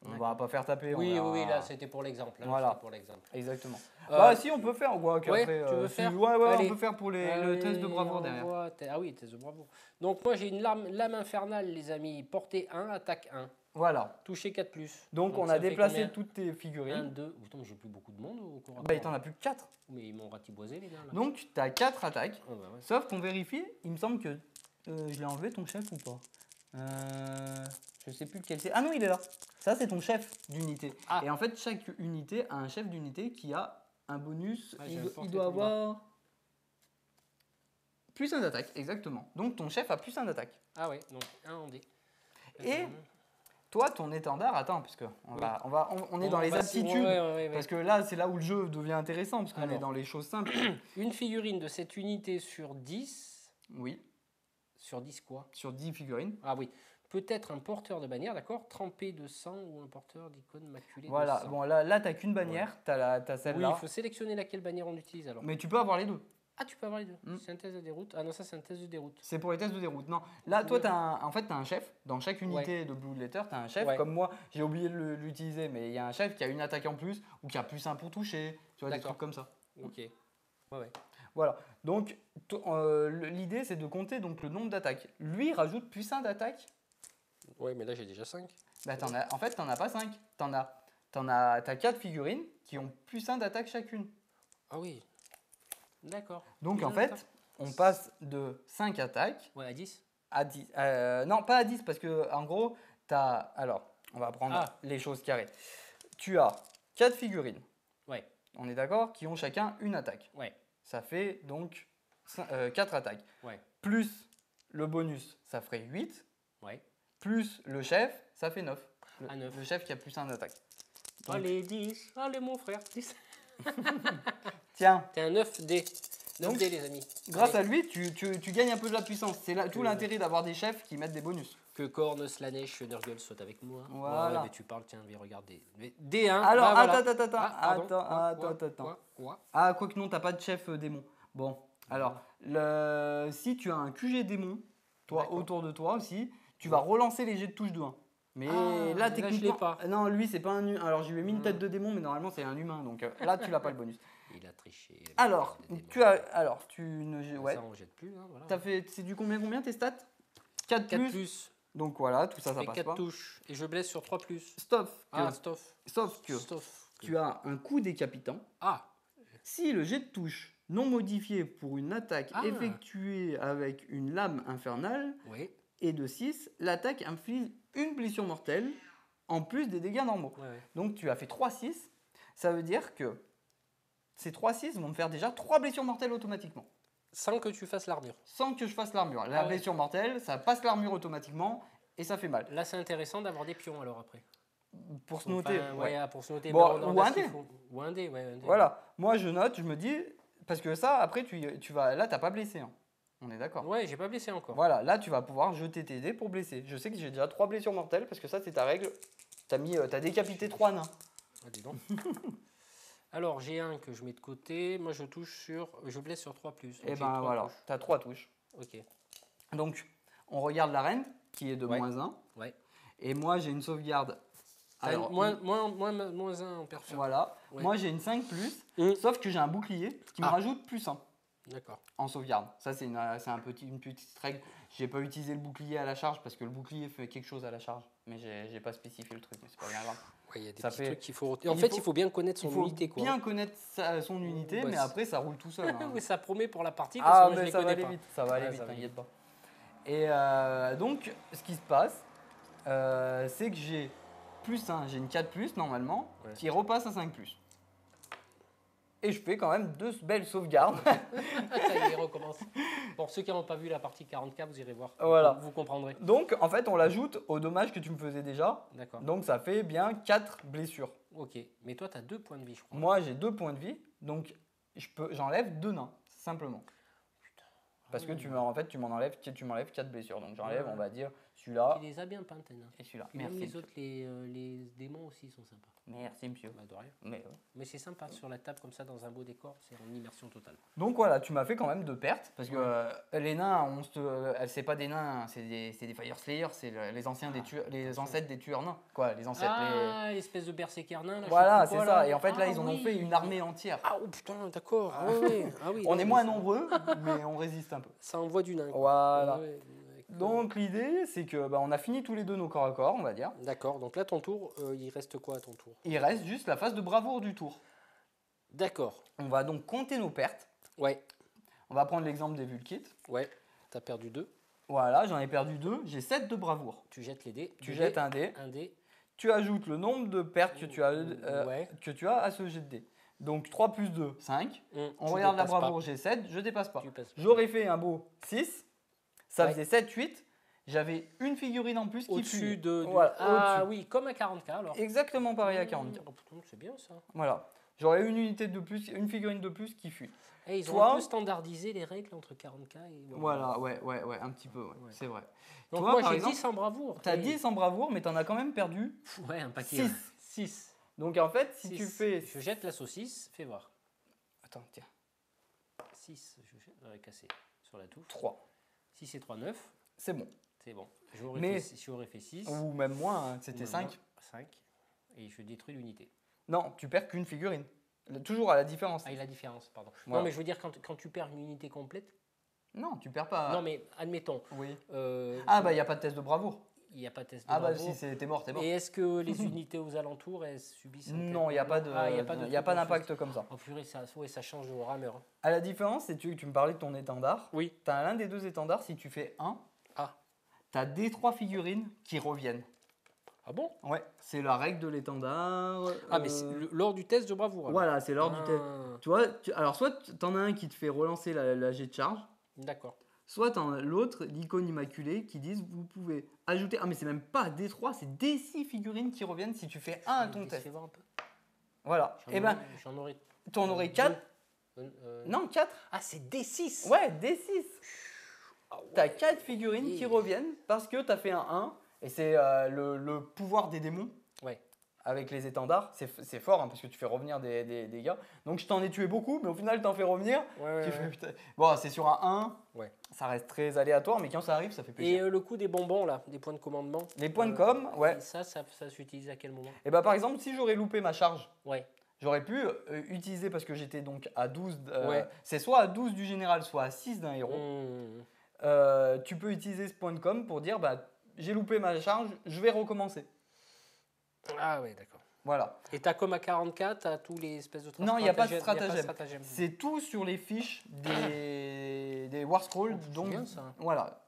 On D'accord. va pas faire taper. Oui, on oui, va- là, c'était pour l'exemple. Hein, Voilà. c'était pour l'exemple. Exactement. Euh, Bah si, on peut faire. Ouais, ouais, qu'après, tu veux si- faire? Ouais, ouais, Allez. on peut faire pour le test de bravoure derrière. Ah oui, test de bravoure. Donc moi, j'ai une lame infernale, les amis. Portée 1, attaque 1. Voilà. Toucher 4+. Donc on ça a fait déplacé combien? toutes tes 1, figurines. 2. Putain, mais j'ai plus beaucoup de monde au corps à Bah il corps. t'en a plus que 4. Mais ils m'ont ratiboisé, les nains, là. Donc tu as 4 attaques. Ah, bah ouais. Sauf qu'on vérifie, il me semble que je l'ai enlevé ton chef ou pas. Je sais plus lequel c'est. Ah non, il est là. Ça c'est ton chef d'unité. Ah. Et en fait, chaque unité a un chef d'unité qui a un bonus. Ah, j'ai il un doit porté avoir plus 1 d'attaque, exactement. Donc ton chef a plus 1 d'attaque. Ah ouais, donc 1 en D. Et toi, ton étendard, attends, parce que on est dans On les va- aptitudes. ouais. Parce que là, c'est là où le jeu devient intéressant, parce qu'on Alors. est dans les choses simples. Une figurine de cette unité sur 10. Oui, Sur 10 quoi? sur 10 figurines. Ah oui. Peut-être un porteur de bannière, d'accord? Trempé de sang ou un porteur d'icône maculée Voilà, de sang. bon là t'as qu'une bannière, t'as Oui, celle-là. il faut sélectionner laquelle bannière on utilise alors. Mais tu peux avoir les deux. Ah, tu peux avoir les deux. Mm. C'est un test de déroute. Ah non, ça c'est un test de déroute. C'est pour les tests de déroute. Non, là toi en fait t'as un chef. Dans chaque unité de Blue Letter, t'as un chef. Ouais. Comme moi, j'ai oublié de l'utiliser, mais il y a un chef qui a une attaque en plus ou qui a plus 1 pour toucher. Tu vois, des D'accord. trucs comme ça. Ok. Ouais. Voilà. Donc l'idée c'est de compter donc le nombre d'attaques. Lui rajoute plus 1 d'attaque. Ouais, mais là j'ai déjà 5. Bah, en fait, t'en as pas 5. T'as 4 figurines qui ont plus 1 d'attaque chacune. Ah oui. D'accord. Donc Plus en un fait, d'attaque. on passe de 5 attaques Ouais, à 10. à 10. Non, pas à 10 parce que en gros, alors, on va prendre Ah. les choses carrées. Tu as 4 figurines. Ouais. On est d'accord? Qui ont chacun une attaque. Ouais. Ça fait donc 4 attaques. Ouais. Plus le bonus, ça ferait 8. Ouais. Plus le chef, ça fait 9. À 9. Le chef qui a plus 1 d'attaque. Donc, Allez, 10. Allez, mon frère, 10. tiens, T'es un 9D. 9D, Donc, les amis. grâce Allez. à lui, tu gagnes un peu de la puissance. C'est là tout l'intérêt d'avoir des chefs qui mettent des bonus. Que Korn, Slanesh, Nurgle soit avec moi. Voilà. Ouais, mais tu parles, tiens, viens regarder. D1. Alors, ah, voilà. attends. Ah, pardon. Attends. Quoi Ah, quoique non, t'as pas de chef démon. Bon, alors, si tu as un QG démon, toi, D'accord. autour de toi aussi, tu vas relancer les jets de touche de 1. Mais Ah, là, je techniquement. l'ai pas. Non, lui, c'est pas un humain. Alors, je lui ai mis une tête de démon, mais normalement, c'est un humain. Donc là, tu n'as pas le bonus. Il a triché. Alors, tu as. Alors, tu ne. Ouais. Ça, on jette plus. Hein, voilà. T'as fait. C'est du combien tes stats 4 4 plus. plus. Donc voilà, tout ça, ça Et passe 4 pas. touches. Et je blesse sur 3 plus. Sauf que, Ah, stuff. sauf que Stuff. tu as un coup décapitant. Ah, Si le jet de touche non modifié pour une attaque Ah. effectuée avec une lame infernale oui. est de 6, l'attaque inflige une blessure mortelle en plus des dégâts normaux. Ouais. Donc tu as fait 3-6, ça veut dire que ces 3-6 vont me faire déjà 3 blessures mortelles automatiquement, Sans que tu fasses l'armure. sans que je fasse l'armure. La Ah ouais. blessure mortelle, ça passe l'armure automatiquement et ça fait mal. Là, c'est intéressant d'avoir des pions alors après. Pour se noter, Enfin, ouais. pour se noter. Bon, mais on ou a un ce qu'il dé. faut. Ou un dé, ouais. Un dé. Voilà, moi je note, je me dis, parce que ça, après, tu vas, là, t'as pas blessé, hein. On est d'accord. Ouais, j'ai pas blessé encore. Voilà, là tu vas pouvoir jeter tes dés pour blesser. Je sais que j'ai déjà 3 blessures mortelles parce que ça c'est ta règle. T'as décapité 3 nains. Ah, dis donc. Alors, j'ai un que je mets de côté. Moi, je blesse sur 3 plus. Et ben voilà, t'as 3 touches. Ok. Donc on regarde la reine qui est de Ouais. -1. Ouais. Et moi j'ai une sauvegarde. T'as Alors, moins 1 en perfection. voilà, Ouais. moi j'ai une 5 plus, Mm. sauf que j'ai un bouclier qui me Ah. rajoute +1 D'accord. en sauvegarde. Ça c'est une petite règle. J'ai pas utilisé le bouclier à la charge parce que le bouclier fait quelque chose à la charge. Mais j'ai pas spécifié le truc, mais c'est pas bien grave. Ouais, il y a des Ça petits fait- trucs qu'il faut. il En fait, faut- il faut bien connaître son Il faut unité, quoi. bien connaître son unité, Bah, mais c'est- après ça roule tout seul. hein. Oui, ça promet pour la partie parce que Ah, moi, je mais les ça va connais aller pas. vite, ça va aller Ouais, vite, ça va t'inquiète pas. Et donc, ce qui se passe, c'est que j'ai plus 1, j'ai une 4+, normalement, Ouais. qui repasse à 5+. Et je fais quand même 2 belles sauvegardes. Ça y est, il recommence. Pour ceux qui n'ont pas vu la partie 40K, vous irez voir. Voilà. Vous comprendrez. Donc, en fait, on l'ajoute au dommage que tu me faisais déjà. D'accord. Donc, ça fait bien 4 blessures. Ok. Mais toi, tu as 2 points de vie, je crois. Moi, j'ai 2 points de vie. Donc, j'enlève 2 nains, simplement. Parce que tu m'en enlèves 4 blessures. Donc, j'enlève, Ouais. on va dire, celui-là Tu les as bien peintes, tes nains. et celui-là. Puis même Merci. les autres, les démons aussi sont sympas. Merci, monsieur. Bah, de rien. Mais, Mais c'est sympa sur la table comme ça dans un beau décor, c'est en immersion totale. Donc voilà, tu m'as fait quand même 2 pertes. Parce que les nains, c'est pas des nains, c'est des Fire Slayers, c'est les anciens les ancêtres des tueurs nains. Quoi, les ancêtres. Ah, l'espèce de berserker nain. Là, Voilà, je sais c'est plus quoi, ça. là. Et en fait, là, Ah, ils en ont oui. fait une armée entière. Ah, oh putain, d'accord. Ah, ouais. Ah, oui, On non, est mais moins ça- nombreux, mais on résiste un peu. Ça envoie du nain. quoi. Voilà. Ouais, ouais, Donc l'idée, c'est que on a fini tous les deux nos corps à corps, on va dire. d'accord, donc là, ton tour, il reste quoi à ton tour? Il reste juste la phase de bravoure du tour. D'accord. On va donc compter nos pertes. Ouais, On va prendre l'exemple des Vulkites. ouais. T'as perdu 2. Voilà, j'en ai perdu 2. J'ai 7 de bravoure. Tu jettes les dés. Tu Deux jettes dés, un dé. un dé. Tu ajoutes le nombre de pertes Ouais. que tu as à ce jet de dé. Donc 3 plus 2, 5. On Tu regarde la dépasses bravoure, j'ai 7, je dépasse pas. pas. Tu passes pas. J'aurais fait un beau 6. Ça Ouais. faisait 7, 8. J'avais une figurine en plus qui Au-dessus fuit. de. Voilà, Ah au-dessus. oui, comme à 40K alors. Exactement pareil à 40. Oh, putain, c'est bien ça. Voilà. J'aurais une unité de plus, une figurine de plus qui fuit. Eh, ils ont Toi- un peu standardisé les règles entre 40K et. Voilà, ouais, un petit peu, Ouais. c'est vrai. Donc Toi, moi par j'ai exemple, 10 en bravoure. T'as Et- 10 en bravoure, mais t'en as quand même perdu. Ouais, un paquet. 6. 6. Donc en fait, si tu fais. Je jette la saucisse, fais voir. Attends, tiens. 6, je jette, cassé sur la touche. 3. 6 et 3, 9. C'est bon. C'est bon. Mais- J'aurais fait 6. Ou même moins, hein, c'était 5. 5. Et je détruis l'unité. Non, tu perds qu'une figurine. Toujours à la différence. Ah, et la différence, pardon. Voilà. Non, mais je veux dire, quand tu perds une unité complète. Non, tu perds pas. Non, mais admettons. Oui. Ah, bah, il n'y a pas de test de bravoure. Il n'y a pas de test de Ah, bah, bravoure. si, t'es mort, t'es mort. Et est-ce que les unités aux alentours, elles subissent un Non, il n'y a pas de, Ah, y a pas de y a truc pas en d'impact comme ça. Oh purée, ça change au rameur. hein. À la différence, c'est que tu me parlais de ton étendard. Oui. Tu as l'un des deux étendards, si tu fais 1, Ah. tu as des 3 figurines qui reviennent. Ah bon? Ouais, c'est la règle de l'étendard. Ah, mais c'est lors du test de bravoure. alors. Voilà, c'est lors du test. Ah, Tu vois, alors soit t'en as un qui te fait relancer la jet de charge, D'accord. soit t'en as l'autre, l'icône immaculée, qui disent vous pouvez ajouter. Ah, mais c'est même pas D3, c'est D6 figurines qui reviennent si tu fais 1 à ton Fais test. voir un peu. Voilà. Et ben, J'en aurais. t'en aurais 4. Non, 4. Ah, c'est D6. Ouais, D6. Ah ouais. T'as 4 figurines Et- qui reviennent parce que t'as fait un 1. Et c'est le pouvoir des démons. Ouais. Avec les étendards. C'est fort hein, parce que tu fais revenir des gars. Donc je t'en ai tué beaucoup, mais au final t'en fais revenir. Ouais, Tu ouais, fais, ouais. putain. Bon, c'est sur un 1. Ouais. Ça reste très aléatoire, mais quand ça arrive, ça fait Et plaisir. le coup des bonbons, là, des points de commandement. Les points de com, ouais. Et ça s'utilise à quel moment? Et bah par exemple, si j'aurais loupé ma charge, Ouais. j'aurais pu utiliser, parce que j'étais donc à 12. Ouais. C'est soit à 12 du général, soit à 6 d'un héros. Tu peux utiliser ce point de com pour dire bah, j'ai loupé ma charge, je vais recommencer. Ah ouais, d'accord. Voilà. Et t'as comme à 44, t'as tous les espèces de Non, il n'y a pas de stratagèmes. stratagème. C'est tout sur les fiches des War Scrolls. Oh, c'est donc, bien, ça. voilà.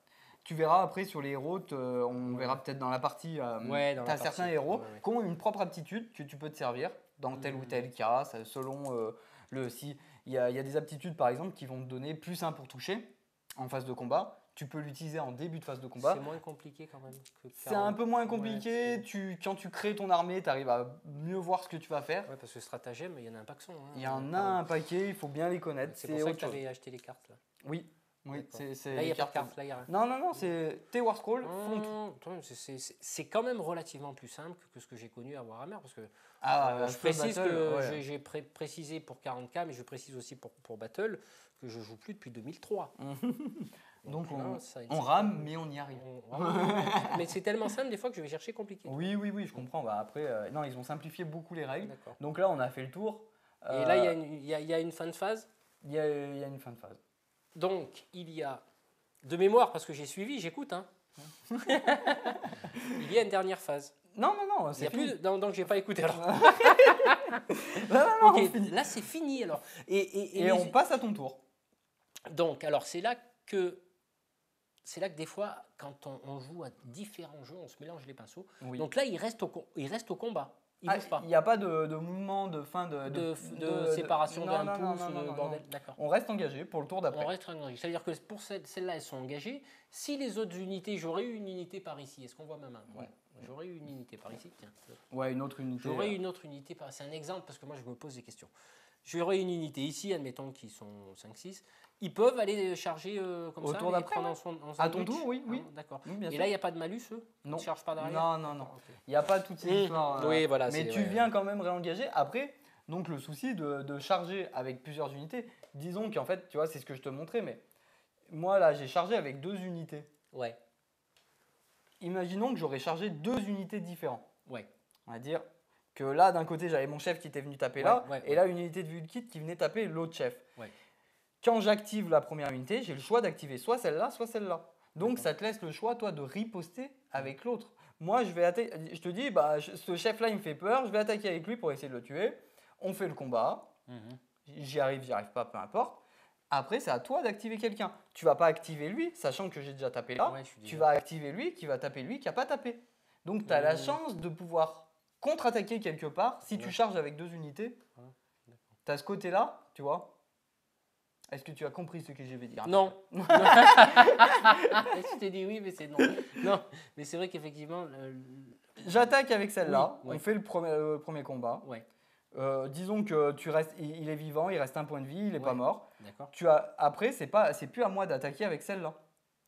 Tu verras après sur les héros, on verra peut-être dans la partie. Ouais, dans tu la as certains partie, héros ouais. qui ont une propre aptitude que tu peux te servir dans tel ou tel cas, selon si il y a des aptitudes par exemple qui vont te donner plus 1 pour toucher en phase de combat. Tu peux l'utiliser en début de phase de combat. C'est moins compliqué quand même que C'est un peu moins 40. compliqué. Ouais, Quand tu crées ton armée, tu arrives à mieux voir ce que tu vas faire. ouais, parce que stratagème, il y en a un paquet. Hein, Il y en a un paquet, il faut bien les connaître. C'est pour ça que autre tu chose. avais acheté les cartes. Là, Oui, D'accord. c'est là il n'y les a pas de cartes. cartes. Là, il y a rien. Non, c'est tes War Scrolls font tout. Attends, c'est quand même relativement plus simple que ce que j'ai connu à Warhammer. Parce que Ah, je Feu précise Battle, que ouais. j'ai précisé pour 40K, mais je précise aussi pour Battle que je joue plus depuis 2003. Donc là, on rame, mais on y arrive. Mais c'est tellement simple des fois que je vais chercher compliqué. Oui, je comprends. Bah, après, non, ils ont simplifié beaucoup les règles. D'accord. Donc là, on a fait le tour. Et là, il y a une fin de phase. il y a une fin de phase. Donc, il y a, de mémoire, parce que j'ai suivi, j'écoute, hein. Il y a une dernière phase. Non, Il y c'est a fini. plus, donc j'ai pas écouté alors. Non, Ok, on finit. là c'est fini alors. Et Et on passe à ton tour. donc, alors c'est là que c'est là que des fois, quand on joue à différents jeux, on se mélange les pinceaux. Oui. Donc là, il reste au combat. Il Ah, bouge pas. il n'y a pas de mouvement de fin De séparation non, d'un non, pouce non, ou non, de non, bordel. non. D'accord. On reste engagé pour le tour On d'après. reste engagé. C'est-à-dire que pour celles-là, elles sont engagées. Si les autres unités, j'aurais eu une unité par ici. Est-ce qu'on voit ma main? Ouais. J'aurais eu une unité par ici. Tiens. Ouais, une autre unité. J'aurais une autre unité par. C'est un exemple parce que moi, je me pose des questions. J'aurais une unité ici, admettons qu'ils sont 5-6. Ils peuvent aller charger comme Au ça, tour les d'après, prendre ouais. en sandwich. À ton tour, oui, oui. Ah, d'accord. Oui, bien Et sûr. là, il n'y a pas de malus, eux? Non. Ils ne chargent pas derrière? Non, non, non. D'accord, ok. Il n'y a pas toutes ces histoires. Oui, voilà. Mais tu viens quand même réengager. Après, donc le souci de charger avec plusieurs unités, disons qu'en fait, tu vois, c'est ce que je te montrais, mais moi là, j'ai chargé avec 2 unités. Ouais. Imaginons que j'aurais chargé 2 unités différentes. Ouais. On va dire que là, d'un côté, j'avais mon chef qui était venu taper là, et là, une unité de vue de kit qui venait taper l'autre chef. Ouais. Quand j'active la première unité, j'ai le choix d'activer soit celle-là, soit celle-là. Donc, ça te laisse le choix, toi, de riposter avec l'autre. Moi, je te dis, ce chef-là, il me fait peur, je vais attaquer avec lui pour essayer de le tuer. On fait le combat. J'y arrive pas, peu importe. Après, c'est à toi d'activer quelqu'un. Tu vas pas activer lui, sachant que j'ai déjà tapé là. Tu vas activer lui, qui va taper lui, qui n'a pas tapé. Donc, tu as la chance de pouvoir contre-attaquer quelque part si tu charges avec 2 unités. Tu as ce côté-là, tu vois. Est-ce que tu as compris ce que je vais dire? Non. Je t'ai dit oui, mais c'est non. Non, mais c'est vrai qu'effectivement. J'attaque avec celle-là. Oui. On fait le premier combat. Ouais. Disons que il est vivant, il reste un point de vie, il n'est pas mort. D'accord. Après, c'est plus à moi d'attaquer avec celle-là.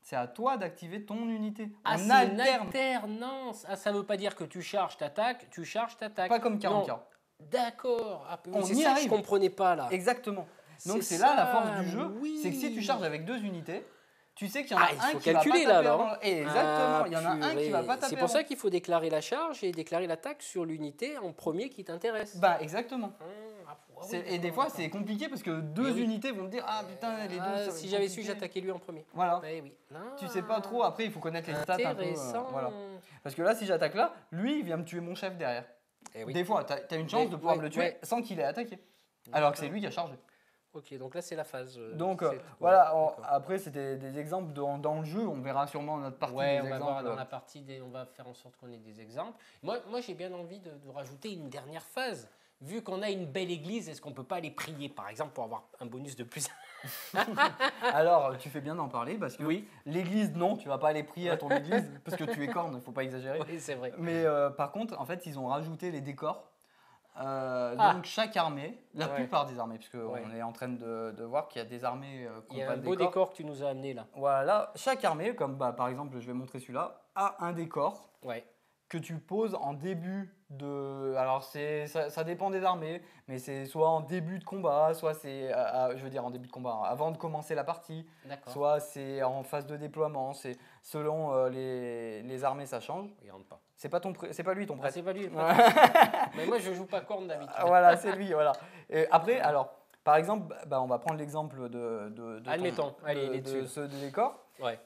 C'est à toi d'activer ton unité. Ah, c'est une alternance. Ah, ça ne veut pas dire que tu charges, t'attaques, tu charges, t'attaques. Pas comme 40K. D'accord. Ah, On c'est y ça arrive. que je ne comprenais pas là. Exactement. Donc c'est là la force du jeu, c'est que si tu charges avec 2 unités, tu sais qu'il y en a un qui calculer, va pas taper là, avant. Exactement, il y en a un qui va pas taper. C'est pour ça qu'il faut déclarer la charge et déclarer l'attaque sur l'unité en premier qui t'intéresse. Exactement. Oui, et des fois c'est compliqué parce que 2 unités vont te dire ah putain les deux. Si j'avais su, j'attaquais lui en premier. Voilà. Oui. Tu sais pas trop, après il faut connaître les stats un peu. Intéressant. Voilà. Parce que là si j'attaque là, lui il vient me tuer mon chef derrière. Des fois tu as une chance de pouvoir me le tuer sans qu'il ait attaqué. Alors que c'est lui qui a chargé. Ok, donc là c'est la phase. Donc voilà, après c'était des exemples dans le jeu, on verra sûrement notre partie des on va exemples. voir dans la partie, on va faire en sorte qu'on ait des exemples. Moi j'ai bien envie de rajouter une dernière phase. Vu qu'on a une belle église, est-ce qu'on ne peut pas aller prier par exemple pour avoir un bonus de plus? Alors tu fais bien d'en parler parce que l'église non, tu vas pas aller prier à ton église parce que tu es corne, il faut pas exagérer. Oui, c'est vrai. Mais par contre, en fait, ils ont rajouté les décors. Donc chaque armée, la plupart des armées, parce qu'on est en train de voir qu'il y a des armées qui il y ont a pas un de beau décor que tu nous as amené là. Voilà, chaque armée, comme par exemple, je vais montrer celui-là, a un décor que tu poses en début de... Alors ça dépend des armées, mais c'est soit en début de combat, soit c'est, je veux dire en début de combat, avant de commencer la partie, soit c'est en phase de déploiement, c'est selon les armées ça change. Il rentre pas. C'est pas lui ton prêtre. C'est pas lui. Mais moi je joue pas corne d'habitude. Voilà, c'est lui, voilà. Et après, alors, par exemple, on va prendre l'exemple Admettons, de ce décor. Ouais.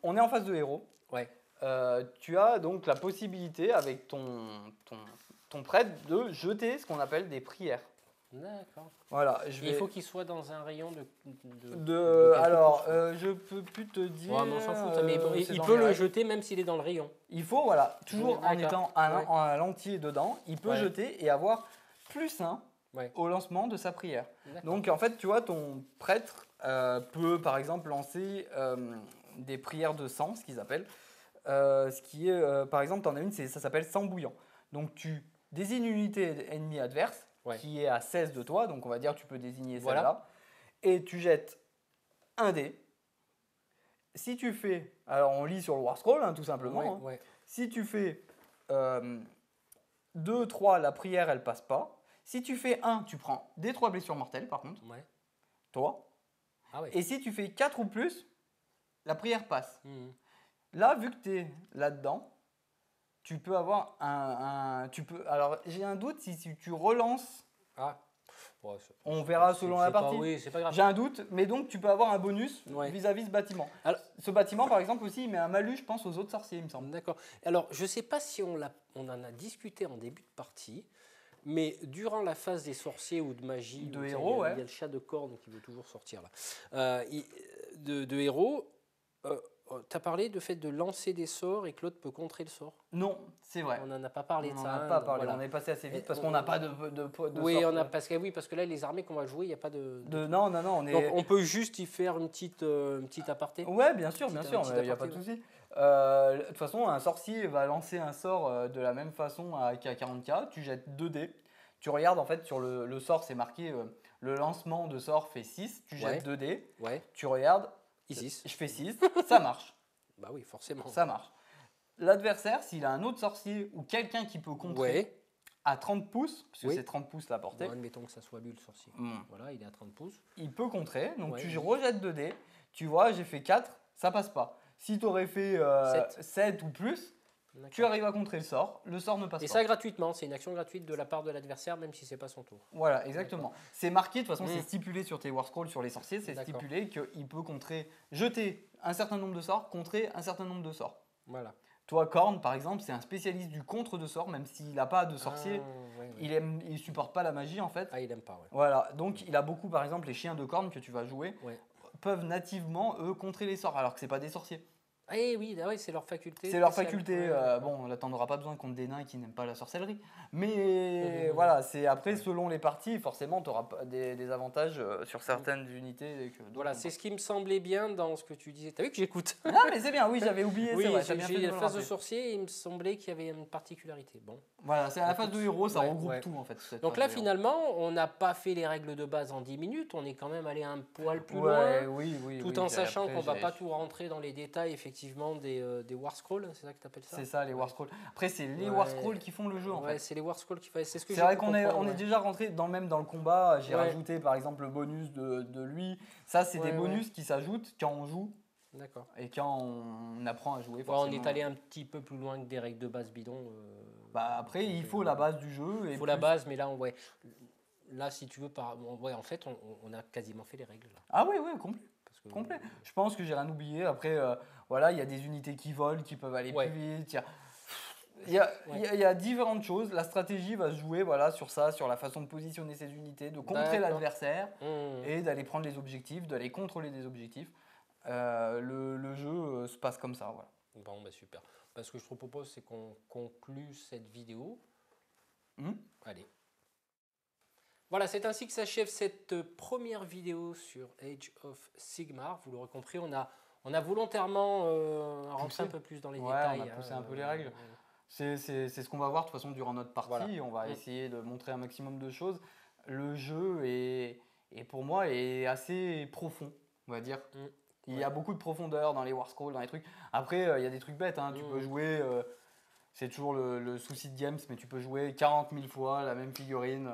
On est en phase de héros. Ouais. Tu as donc la possibilité avec ton prêtre de jeter ce qu'on appelle des prières. D'accord. Voilà, il faut qu'il soit dans un rayon alors, je peux plus te dire. Ouais, mais on s'en fout. Mais il peut le jeter même s'il est dans le rayon. Il faut, voilà, toujours en étant à l'entier dedans, il peut jeter et avoir +1 au lancement de sa prière. Donc en fait, tu vois, ton prêtre peut par exemple lancer des prières de sang, ce qu'ils appellent. Ce qui est, par exemple, tu en as une, ça s'appelle sang bouillant. Donc tu désignes une unité ennemie adverse qui est à 16 de toi, donc on va dire tu peux désigner celle-là, et tu jettes un dé. Si tu fais, alors on lit sur le War Scroll tout simplement, si tu fais 2, 3, la prière elle passe pas. Si tu fais 1, tu prends des 3 blessures mortelles par contre, toi. Et si tu fais 4 ou plus, la prière passe. Là, vu que tu es là-dedans, tu peux avoir alors, j'ai un doute si tu relances. On verra selon la partie. C'est pas grave. J'ai un doute, mais donc tu peux avoir un bonus vis-à-vis ce bâtiment. Alors, ce bâtiment, par exemple, aussi, il met un malus, je pense, aux autres sorciers, il me semble. D'accord. Alors, je ne sais pas si on en a discuté en début de partie, mais durant la phase des sorciers ou de magie, de héros, il y a le chat de corne qui veut toujours sortir là. De héros. Tu as parlé du fait de lancer des sorts et que l'autre peut contrer le sort. Non, c'est vrai. On n'en a pas parlé On de n'en ça. a hein, pas donc parlé, voilà. on est passé assez vite Et parce on- qu'on n'a pas de Oui, sorte, parce que là, les armées qu'on va jouer, il n'y a pas de. Non, on est... Donc on peut juste y faire une petite aparté. Ouais, bien sûr, Un petit il n'y a pas aparté, de ouais. souci. De toute façon, un sorcier va lancer un sort de la même façon qu'à 40K. Tu jettes 2 dés. Tu regardes en fait sur le sort, c'est marqué le lancement de sort fait 6. Tu jettes Ouais. 2 dés. Ouais, Tu regardes, Isis. je fais 6. Ça marche. Bah oui, forcément. Ça marche. L'adversaire, s'il a un autre sorcier ou quelqu'un qui peut contrer Ouais. à 30 pouces, parce que Oui. c'est 30 pouces la portée, Bon, admettons que ça soit lui le sorcier. Hmm. Voilà, il est à 30 pouces. il peut contrer. Donc Ouais, tu vas-y. rejettes 2 dés. Tu vois, j'ai fait 4, ça passe pas. Si tu aurais fait 7 ou plus, D'accord. tu arrives à contrer le sort ne passe Et pas. ça gratuitement, c'est une action gratuite de la part de l'adversaire, même si c'est pas son tour. Voilà, exactement. C'est marqué, de toute façon, Mm. c'est stipulé sur tes War Scrolls, sur les sorciers, c'est D'accord. stipulé qu'il peut contrer, jeter un certain nombre de sorts, contrer un certain nombre de sorts. Voilà. Toi, Korn, par exemple, c'est un spécialiste du contre de sorts, même s'il n'a pas de sorcier, Ah, ouais, ouais. il supporte pas la magie en fait. Ah, il aime pas, ouais. Voilà, donc il a beaucoup, par exemple, les chiens de Korn que tu vas jouer Ouais. peuvent nativement, eux, contrer les sorts, alors que c'est pas des sorciers. Ah, eh oui, ah ouais, c'est leur faculté. C'est leur spéciale. faculté. Ouais, d'accord. Bon, là, t'en auras pas besoin contre des nains qui n'aiment pas la sorcellerie. Mais Mhm. voilà, c'est après, selon les parties, forcément, tu auras des avantages sur certaines unités. Voilà, c'est ce qui me semblait bien dans ce que tu disais. T'as vu que j'écoute? Ah, mais c'est bien, oui, j'avais oublié, Oui, c'est vrai. T'as bien fait de me la le phase de rappeler. sorcier, il me semblait qu'il y avait une particularité. Bon. Voilà, c'est à la phase de héros, ça Ouais, regroupe ouais. tout en fait. cette Donc phase là, de héros. finalement, on n'a pas fait les règles de base en 10 minutes, on est quand même allé un poil plus Ouais, loin, oui, tout oui, en j'ai- sachant après, qu'on ne va j'ai- pas tout rentrer dans les détails, effectivement, des War Scrolls, c'est ça que tu appelles ça? C'est ça, les War Scrolls. Après, c'est les Ouais. War Scrolls qui font le jeu en Ouais, fait. c'est les War Scrolls qui font. C'est ce que C'est j'ai vrai pu qu'on est, comprendre, on est ouais. déjà rentré même dans le combat. J'ai Ouais. rajouté par exemple le bonus de lui. Ça, c'est Ouais, des bonus qui s'ajoutent quand on joue D'accord. et quand on apprend à jouer. Ouais, on Forcément. est allé un petit peu plus loin que des règles de base bidon. Bah, après, il donc, faut la base du jeu. Il Et faut la plus- base, mais là, ouais. Là, si tu veux, ouais, en fait, on a quasiment fait les règles là. Ah oui, oui, complet. Parce que, Complet. Je pense que j'ai rien oublié. Après, voilà, il y a des unités qui volent, qui peuvent aller Ouais. plus vite. Il y a différentes choses. La stratégie va se jouer voilà, sur ça, sur la façon de positionner ses unités, de contrer D'accord. l'adversaire Mmh. et d'aller prendre les objectifs, d'aller contrôler des objectifs. Le jeu se passe comme ça. Voilà. Bon, bah super. Ce que je te propose, c'est qu'on conclue cette vidéo. Mhm. Allez. Voilà, c'est ainsi que s'achève cette première vidéo sur Age of Sigmar. Vous l'aurez compris, on a volontairement rentré un peu plus dans les Ouais, détails. on a poussé un peu les règles. C'est ce qu'on va voir de toute façon durant notre partie. Voilà. On va Mm. essayer de montrer un maximum de choses. Le jeu est pour moi est assez profond, on va dire. Mm. Il y a beaucoup de profondeur dans les War Scrolls, dans les trucs. Après, il y a des trucs bêtes. Hein. Tu peux jouer, c'est toujours le souci de Games, mais tu peux jouer 40 000 fois la même figurine.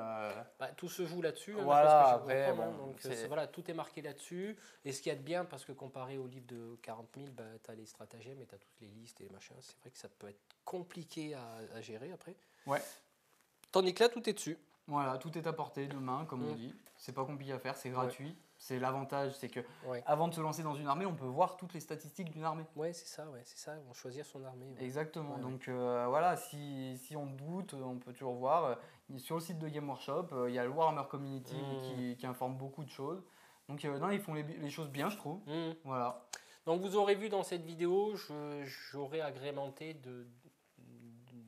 Bah, tout se joue là-dessus. hein, Voilà, d'après ce que après, j'ai pu comprendre, bon, hein. Donc, c'est- voilà, tout est marqué là-dessus. Et ce qu'il y a de bien, parce que comparé au livre de 40 000, bah, tu as les stratagèmes et tu as toutes les listes et les machins. C'est vrai que ça peut être compliqué à gérer après. Ouais. Tandis que là, tout est dessus. Voilà, tout est à portée de main, comme on dit. C'est pas compliqué à faire, c'est gratuit. C'est l'avantage, c'est que Ouais. avant de se lancer dans une armée, on peut voir toutes les statistiques d'une armée. Ouais, c'est ça. On choisir son armée. Ouais. Exactement. Ouais, Donc voilà, si on doute, on peut toujours voir. Sur le site de Game Workshop, il y a le Warhammer Community qui informe beaucoup de choses. Donc non, ils font les choses bien, je trouve. Mmh. Voilà. Donc vous aurez vu dans cette vidéo, j'aurai agrémenté de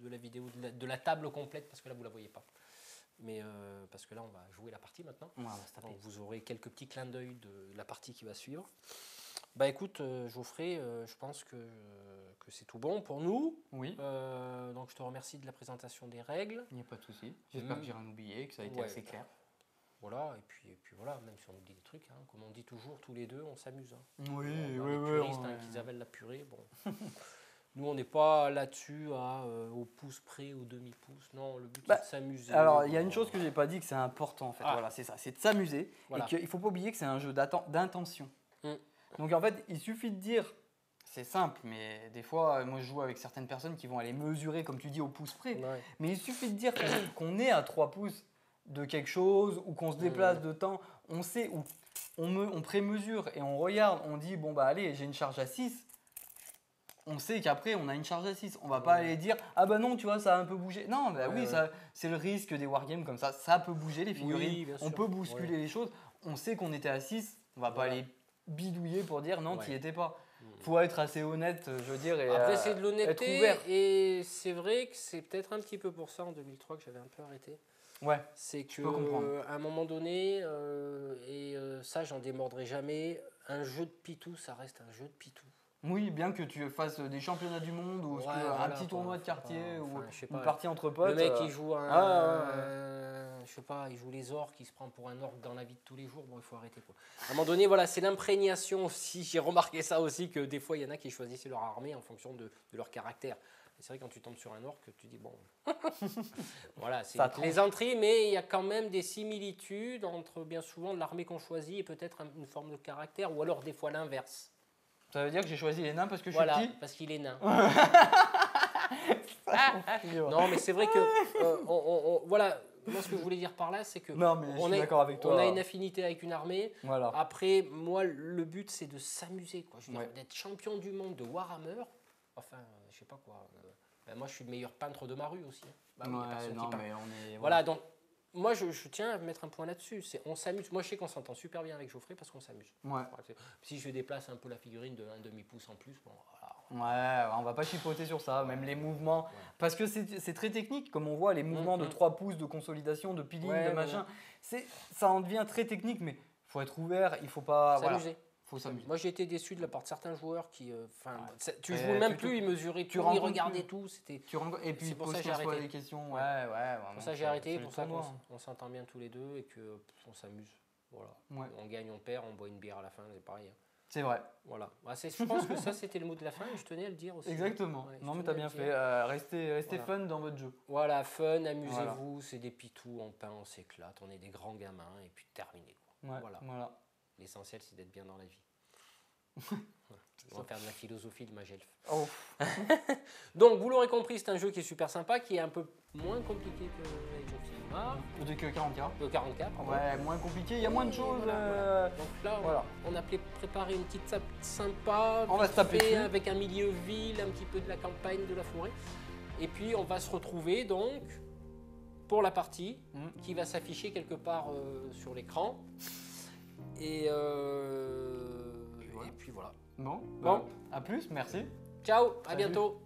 la vidéo, de la table complète, parce que là vous la voyez pas. Mais parce que là on va jouer la partie maintenant. Ouais, on va se taper. Donc vous aurez quelques petits clins d'œil de la partie qui va suivre. Bah écoute, Geoffrey, je pense que c'est tout bon pour nous. Oui, Donc je te remercie de la présentation des règles. il n'y a pas de souci. J'espère que j'ai rien oublié, que ça a été Ouais. assez clair. Voilà, et puis voilà, même si on oublie des trucs, hein, comme on dit toujours, tous les deux, on s'amuse. Hein. Oui, On a oui, des oui. puristes qui avellent la purée. Bon. Nous, on n'est pas là-dessus au pouce près, au demi-pouce. Non, le but Bah, c'est de s'amuser. Alors, il y a une chose que j'ai pas dit, que c'est important en fait. Ah. Voilà, c'est ça, c'est de s'amuser. Voilà. Et qu'il ne faut pas oublier que c'est un jeu d'intention. Mm. Donc en fait, il suffit de dire, c'est simple, mais des fois, moi je joue avec certaines personnes qui vont aller mesurer, comme tu dis, au pouce près. Ouais. Mais il suffit de dire qu'on est à 3 pouces de quelque chose, ou qu'on se déplace de temps, on sait, où on prémesure et on regarde, on dit, bon bah allez, j'ai une charge à 6. On sait qu'après, on a une charge à 6. On va pas aller dire, ah bah non, tu vois, ça a un peu bougé. Non, bah Ouais, oui, ouais. ça, c'est le risque des wargames comme ça peut bouger les figurines, Oui, bien on sûr. peut bousculer les choses. On sait qu'on était à 6, on va pas Voilà. aller bidouiller pour dire non, Ouais. tu n'y étais pas. Faut être assez honnête, je veux dire. Et, Après, c'est de être l'honnêteté, ouvert. et c'est vrai que c'est peut-être un petit peu pour ça en 2003 que j'avais un peu arrêté. Ouais, C'est peux comprendre. qu'à un moment donné, ça j'en démordrai jamais, un jeu de pitou, ça reste un jeu de pitou. oui, bien que tu fasses des championnats du monde ou Ouais, un voilà, petit quoi, tournoi de faut quartier pas- ou enfin, je sais une pas, partie entre potes. le mec il joue ouais. je sais pas, il joue les orques, il se prend pour un orque dans la vie de tous les jours, bon il faut arrêter quoi. À un moment donné, voilà, c'est l'imprégnation aussi, j'ai remarqué ça aussi, que des fois il y en a qui choisissent leur armée en fonction de leur caractère. Et c'est vrai quand tu tombes sur un orque, tu dis bon, voilà, c'est Ça une tranche. plaisanterie, mais il y a quand même des similitudes entre bien souvent l'armée qu'on choisit et peut-être une forme de caractère, ou alors des fois l'inverse. Ça veut dire que j'ai choisi les nains parce que je Voilà, suis petit. parce qu'il est nain. Non, Non, mais c'est vrai que, voilà, moi ce que je voulais dire par là, c'est que mais je on suis a, d'accord avec toi. on a une affinité avec une armée. Voilà. Après, moi, le but, c'est de s'amuser, quoi. Je veux dire, Ouais. d'être champion du monde de Warhammer. Enfin, je sais pas quoi. Ben, moi, je suis le meilleur peintre de ma rue aussi. Hein. Bah oui, y a personne qui non, peint. mais on est. Voilà, donc moi, je tiens à mettre un point là-dessus. On s'amuse. Moi, je sais qu'on s'entend super bien avec Geoffrey parce qu'on s'amuse. Ouais. Voilà, si je déplace un peu la figurine de 1/2 pouce en plus, bon, voilà. Ouais, on va pas chipoter sur ça, même les mouvements. Ouais. Parce que c'est très technique, comme on voit, les mouvements de 3 pouces, de consolidation, de peeling, Ouais, de ouais, machin. Ça en devient très technique, mais faut être ouvert, il faut pas. Voilà, S'amuser. faut s'amuser. Moi, j'ai été déçu de la part de certains joueurs qui. Tu Ouais, joues même tu- plus, ils mesuraient tu tout, ils rencontres regardaient plus. tout. C'était. Et puis C'est pour ça que j'ai pose 15 fois arrêté. des questions. Ouais. Ouais. Pour ça, j'ai arrêté, pour ça qu'on s'entend bien tous les deux et qu'on s'amuse. Voilà. Ouais. On gagne, on perd, on boit une bière à la fin, c'est pareil. Hein. C'est vrai. Voilà. Je pense que ça, c'était le mot de la fin et je tenais à le dire aussi. Exactement. Ouais, je non, mais tenais t'as à bien le dire. fait. Restez Voilà. fun dans votre jeu. Voilà, fun, amusez-vous, c'est des pitous, on peint, on s'éclate, on est des grands gamins et puis terminé. Quoi. Ouais, Voilà. L'essentiel, c'est d'être bien dans la vie. On va faire de la philosophie de Magelf. Oh. Donc, vous l'aurez compris, c'est un jeu qui est super sympa, qui est un peu moins compliqué que Age of Sigmar, De que 40K. que 40K, pardon. Ouais, moins compliqué, il y a moins de choses. Voilà. Donc là, Voilà. on a préparé une petite table sympa, On va se taper fait, dessus. avec un milieu ville, un petit peu de la campagne, de la forêt. Et puis, on va se retrouver donc pour la partie qui va s'afficher quelque part sur l'écran. Et puis voilà. Bon, Bon. à plus, merci. Ciao, à Salut. bientôt.